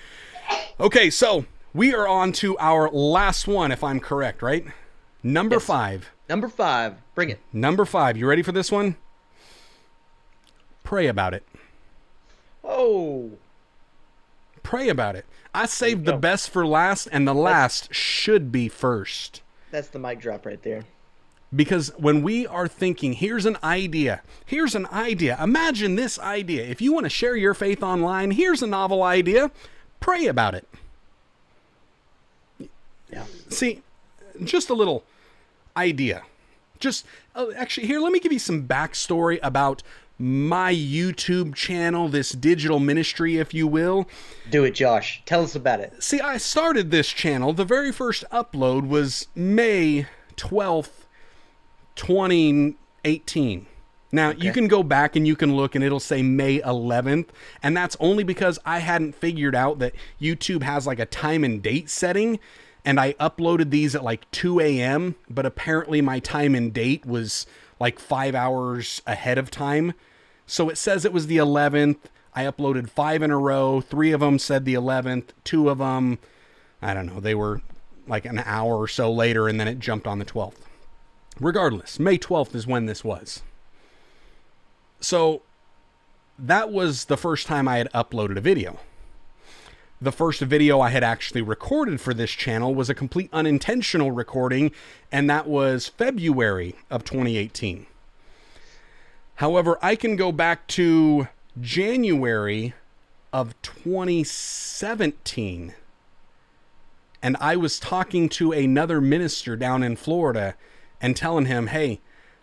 Okay, so we are on to our last one, if I'm correct, right? Number 5. Number 5. Bring it. Number 5. You ready for this one? Pray about it. Oh. Pray about it. I saved the best for last, and the last should be first. That's the mic drop right there. Because when we are thinking, here's an idea. Imagine this idea. If you want to share your faith online, here's a novel idea. Pray about it. Yeah. See, just a little idea. Actually, here, let me give you some backstory about my YouTube channel, this digital ministry, if you will. Do it, Josh. Tell us about it. See, I started this channel. The very first upload was May 12th, 2018. Now, you can go back and you can look and it'll say May 11th. And that's only because I hadn't figured out that YouTube has like a time and date setting. And I uploaded these at like 2 a.m. But apparently my time and date was like 5 hours ahead of time. So it says it was the 11th. I uploaded 5 in a row. 3 of them said the 11th. 2 of them, I don't know, they were like an hour or so later, and then it jumped on the 12th. Regardless, May 12th is when this was. So that was the first time I had uploaded a video. The first video I had actually recorded for this channel was a complete unintentional recording, and that was February of 2018. However, I can go back to January of 2017, and I was talking to another minister down in Florida and telling him, hey,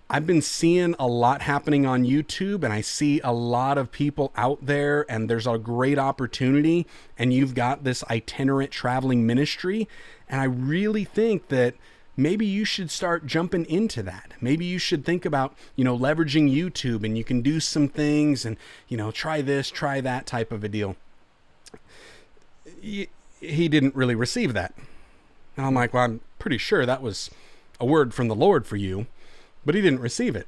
I've been seeing a lot happening on YouTube, and I see a lot of people out there, and there's a great opportunity, and you've got this itinerant traveling ministry, and I really think that maybe you should start jumping into that. Maybe you should think about, leveraging YouTube, and you can do some things and, try this, try that type of a deal. He didn't really receive that. And I'm like, well, I'm pretty sure that was a word from the Lord for you. But he didn't receive it.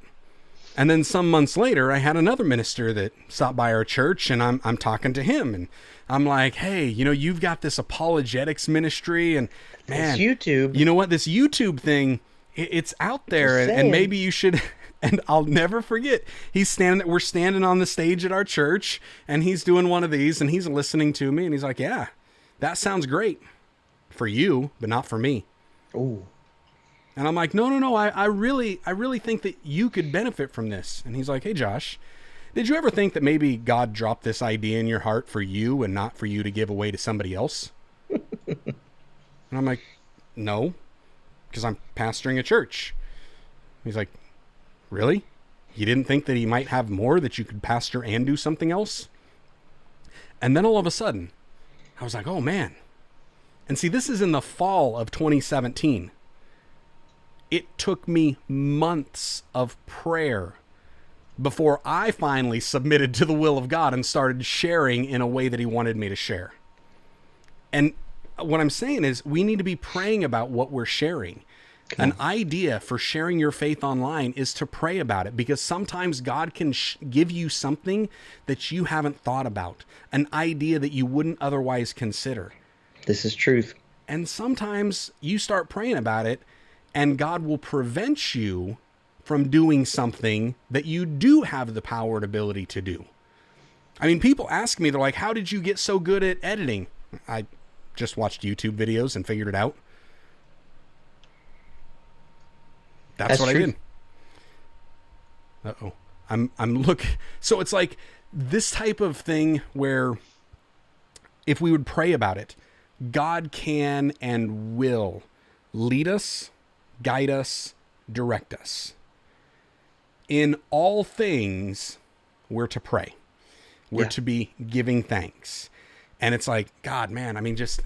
And then some months later, I had another minister that stopped by our church, and I'm talking to him, and I'm like, hey, you've got this apologetics ministry, and man, this YouTube. You know what? This YouTube thing, it's out there, and maybe you should. And I'll never forget, we're standing on the stage at our church, and he's doing one of these, and he's listening to me, and he's like, yeah, that sounds great for you, but not for me. Ooh. And I'm like, no, I really think that you could benefit from this. And he's like, hey, Josh, did you ever think that maybe God dropped this idea in your heart for you and not for you to give away to somebody else? And I'm like, no, because I'm pastoring a church. He's like, really? You didn't think that he might have more, that you could pastor and do something else? And then all of a sudden, I was like, oh man. And see, this is in the fall of 2017. It took me months of prayer before I finally submitted to the will of God and started sharing in a way that he wanted me to share. And what I'm saying is we need to be praying about what we're sharing. An idea for sharing your faith online is to pray about it, because sometimes God can give you something that you haven't thought about, an idea that you wouldn't otherwise consider. This is truth. And sometimes you start praying about it and God will prevent you from doing something that you do have the power and ability to do. I mean, people ask me, they're like, how did you get so good at editing? I just watched YouTube videos and figured it out. That's what true. I did. Uh-oh. I'm looking. So it's like this type of thing where if we would pray about it, God can and will lead us, guide us, direct us. In all things, we're to pray. We're to be giving thanks. And it's like, God, man, I mean, just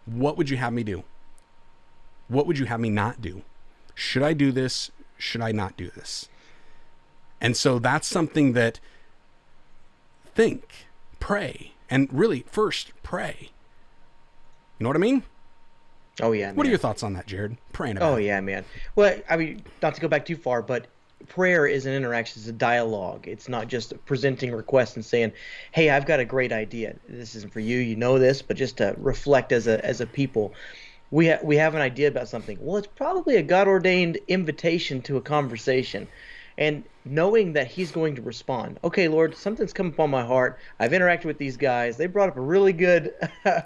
what would you have me do? What would you have me not do? Should I do this? Should I not do this? And so that's something that think, pray, and really first pray. You know what I mean? Oh, yeah, man. What are your thoughts on that, Jarrod? Praying about it. Oh, yeah, man. Well, I mean, not to go back too far, but prayer is an interaction. It's a dialogue. It's not just presenting requests and saying, hey, I've got a great idea. This isn't for you. You know this, but just to reflect as a people. We have an idea about something. Well, it's probably a God-ordained invitation to a conversation. And knowing that he's going to respond. Okay, Lord, something's come upon my heart. I've interacted with these guys. They brought up a really good, I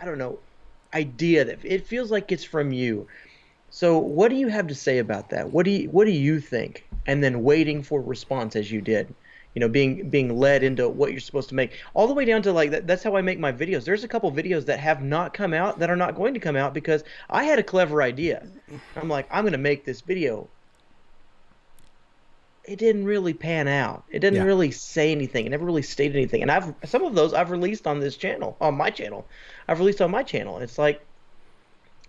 don't know, idea that it feels like it's from you. So what do you have to say about that? What do you think? And then waiting for response as you did. You know, being led into what you're supposed to make, all the way down to like that. That's how I make my videos. There's a couple videos that have not come out, that are not going to come out, because I had a clever idea. I'm like, I'm going to make this video. It didn't really pan out. It didn't really say anything. It never really stated anything. And some of those I've released on this channel, on my channel. I've released on my channel. And it's like,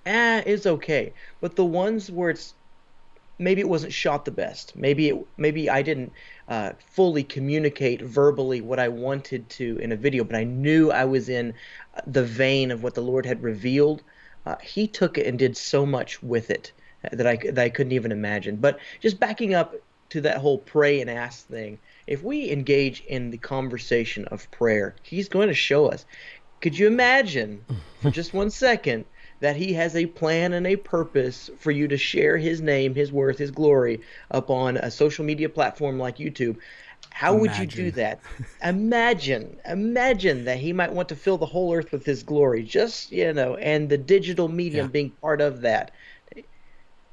it's okay. But the ones where it's, maybe it wasn't shot the best. Maybe I didn't fully communicate verbally what I wanted to in a video, but I knew I was in the vein of what the Lord had revealed. He took it and did so much with it that I couldn't even imagine. But just backing up to that whole pray and ask thing, if we engage in the conversation of prayer, he's going to show us. Could you imagine for just 1 second that he has a plan and a purpose for you to share his name, his worth, his glory up on a social media platform like YouTube? How would you do that? Imagine that he might want to fill the whole earth with his glory, just, and the digital medium being part of that.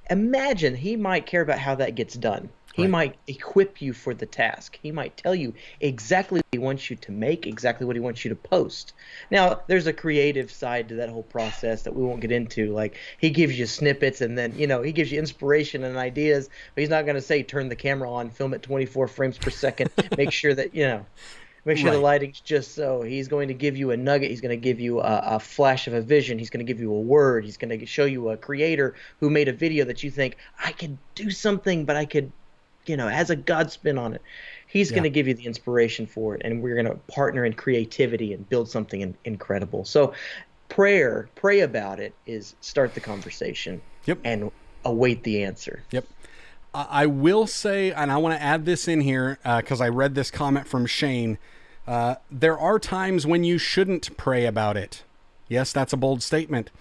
Imagine he might care about how that gets done. He might equip you for the task. He might tell you exactly what he wants you to make, exactly what he wants you to post. Now, there's a creative side to that whole process that we won't get into. Like, he gives you snippets, and then, he gives you inspiration and ideas, but he's not going to say, turn the camera on, film at 24 frames per second, make sure that, make sure the lighting's just so. He's going to give you a nugget. He's going to give you a flash of a vision. He's going to give you a word. He's going to show you a creator who made a video that you think, I could do something, but I could, has a God spin on it. He's going to give you the inspiration for it, and we're going to partner in creativity and build something incredible. So pray about it is start the conversation and await the answer. Yep. I will say, and I want to add this in here because I read this comment from Shane. There are times when you shouldn't pray about it. Yes, that's a bold statement.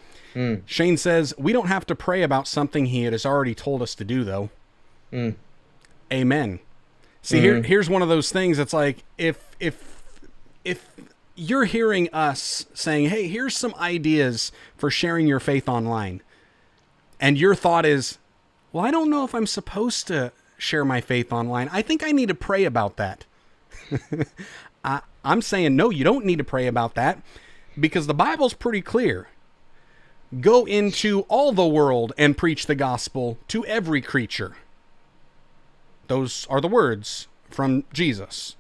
Shane says, we don't have to pray about something he has already told us to do, though. Amen. See, here's one of those things. It's like, if you're hearing us saying, hey, here's some ideas for sharing your faith online, and your thought is, well, I don't know if I'm supposed to share my faith online. I think I need to pray about that. I'm saying, no, you don't need to pray about that, because the Bible's pretty clear. Go into all the world and preach the gospel to every creature. Those are the words from Jesus.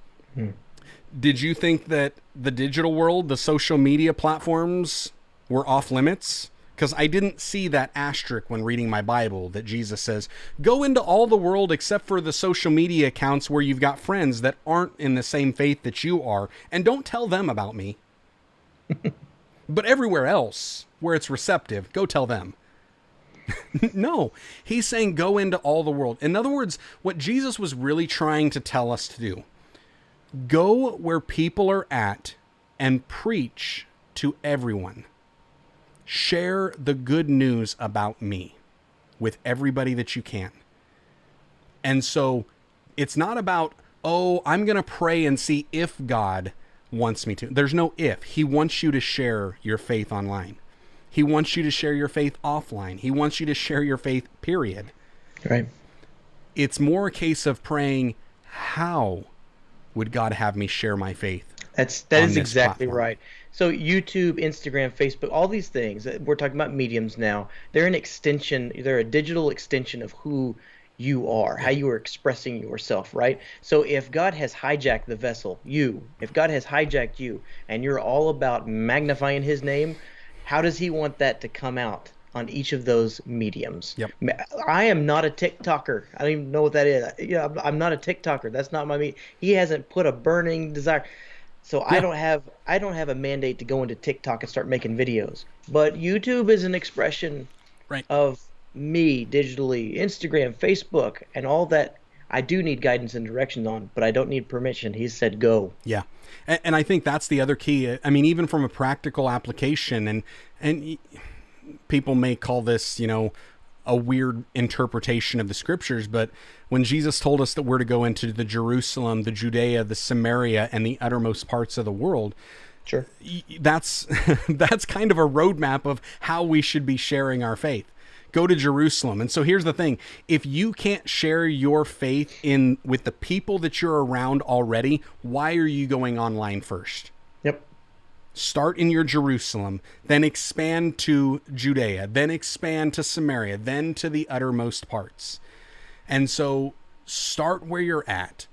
Did you think that the digital world, the social media platforms, were off limits? Because I didn't see that asterisk when reading my Bible that Jesus says, go into all the world except for the social media accounts where you've got friends that aren't in the same faith that you are, and don't tell them about me. But everywhere else where it's receptive, go tell them. No, he's saying go into all the world. In other words, what Jesus was really trying to tell us to do, go where people are at and preach to everyone. Share the good news about me with everybody that you can. And so it's not about, oh, I'm going to pray and see if God wants me to. There's no if. He wants you to share your faith online. He wants you to share your faith offline. He wants you to share your faith, period. Right. It's more a case of praying, how would God have me share my faith? That is exactly right. So YouTube, Instagram, Facebook, all these things, we're talking about mediums now, they're an extension, they're a digital extension of who you are, how you are expressing yourself, right? So if God has hijacked the vessel, if God has hijacked you, and you're all about magnifying his name, how does he want that to come out on each of those mediums? Yep. I am not a TikToker. I don't even know what that is. Yeah, I'm not a TikToker. That's not my He hasn't put a burning desire. So yeah. I don't have a mandate to go into TikTok and start making videos. But YouTube is an expression of me digitally, Instagram, Facebook, and all that. I do need guidance and directions on, but I don't need permission. He said go. Yeah. And I think that's the other key. I mean, even from a practical application, and people may call this, a weird interpretation of the scriptures, but when Jesus told us that we're to go into the Jerusalem, the Judea, the Samaria, and the uttermost parts of the world, sure, that's kind of a roadmap of how we should be sharing our faith. Go to Jerusalem. And so here's the thing. If you can't share your faith with the people that you're around already, why are you going online first? Yep. Start in your Jerusalem, then expand to Judea, then expand to Samaria, then to the uttermost parts. And so start where you're at,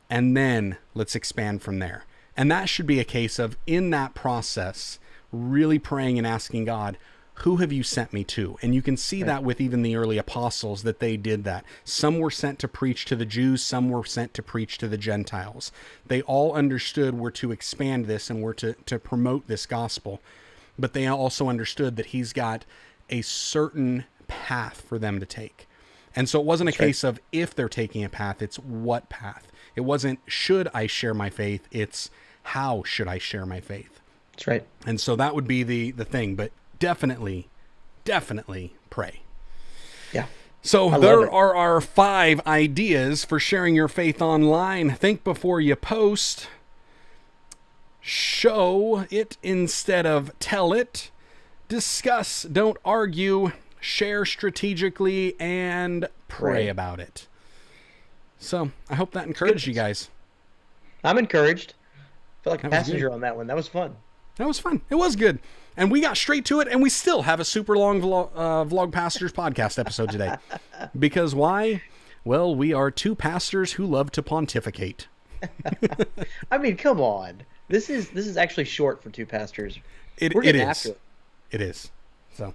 and then let's expand from there. And that should be a case of, in that process, really praying and asking God, who have you sent me to? And you can see that with even the early apostles, that they did that. Some were sent to preach to the Jews, some were sent to preach to the Gentiles. They all understood we're to expand this and we're to promote this gospel. But they also understood that he's got a certain path for them to take. And so it wasn't a case of if they're taking a path, it's what path. It wasn't should I share my faith, it's how should I share my faith. That's right. And so that would be the thing. But definitely pray. Yeah. So there are our 5 ideas for sharing your faith online. Think before you post. Show it instead of tell it. Discuss, don't argue. Share strategically, and pray about it. So I hope that encouraged you guys. I'm encouraged. I feel like a passenger on that one. That was fun. That was fun. It was good. And we got straight to it, and we still have a super long Vlog Pastors podcast episode today. Because why? Well, we are 2 pastors who love to pontificate. I mean, come on. This is actually short for 2 pastors. It is. It is. So,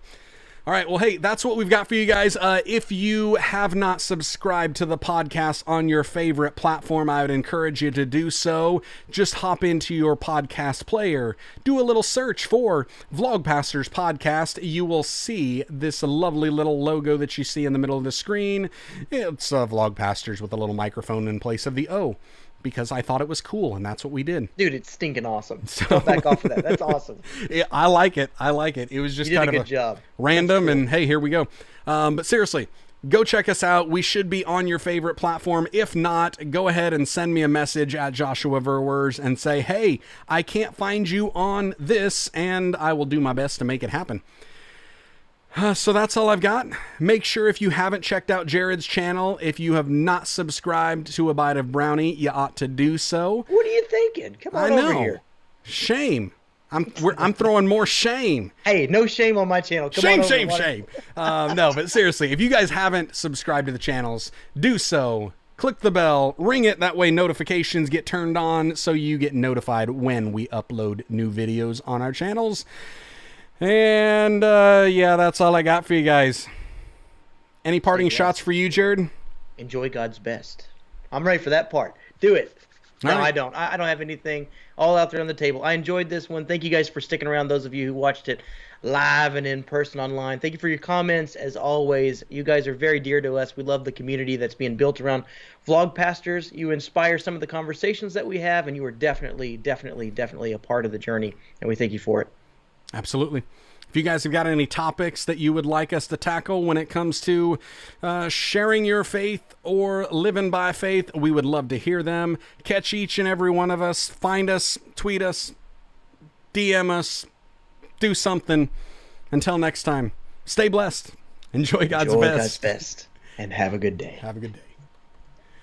all right. Well, hey, that's what we've got for you guys. If you have not subscribed to the podcast on your favorite platform, I would encourage you to do so. Just hop into your podcast player, do a little search for Vlog Pastors Podcast. You will see this lovely little logo that you see in the middle of the screen. It's Vlog Pastors with a little microphone in place of the O, because I thought it was cool, and that's what we did. Dude, it's stinking awesome. Don't back off of that. That's awesome. Yeah, I like it. It was just kind of a good job. Random, cool. And hey, here we go. But seriously, go check us out. We should be on your favorite platform. If not, go ahead and send me a message at Joshua Verwers and say, hey, I can't find you on this, and I will do my best to make it happen. So that's all I've got. Make sure if you haven't checked out Jarrod's channel, if you have not subscribed to A Bite of Brownie, you ought to do so. What are you thinking? Come on over here. Shame. I'm throwing more shame. Hey, no shame on my channel. Come Shame, on over, shame, shame. No, but seriously, if you guys haven't subscribed to the channels, do so. Click the bell, ring it. That way notifications get turned on so you get notified when we upload new videos on our channels. And yeah, that's all I got for you guys. Any parting shots for you, Jarrod? Enjoy God's best. I'm ready for that part. Do it. No, right. I don't. I don't have anything all out there on the table. I enjoyed this one. Thank you guys for sticking around, those of you who watched it live and in person online. Thank you for your comments, as always. You guys are very dear to us. We love the community that's being built around Vlog Pastors. You inspire some of the conversations that we have, and you are definitely a part of the journey, and we thank you for it. Absolutely. If you guys have got any topics that you would like us to tackle when it comes to sharing your faith or living by faith, we would love to hear them. Catch each and every one of us. Find us, tweet us, DM us, do something. Until next time, stay blessed. Enjoy God's best. And have a good day. Have a good day.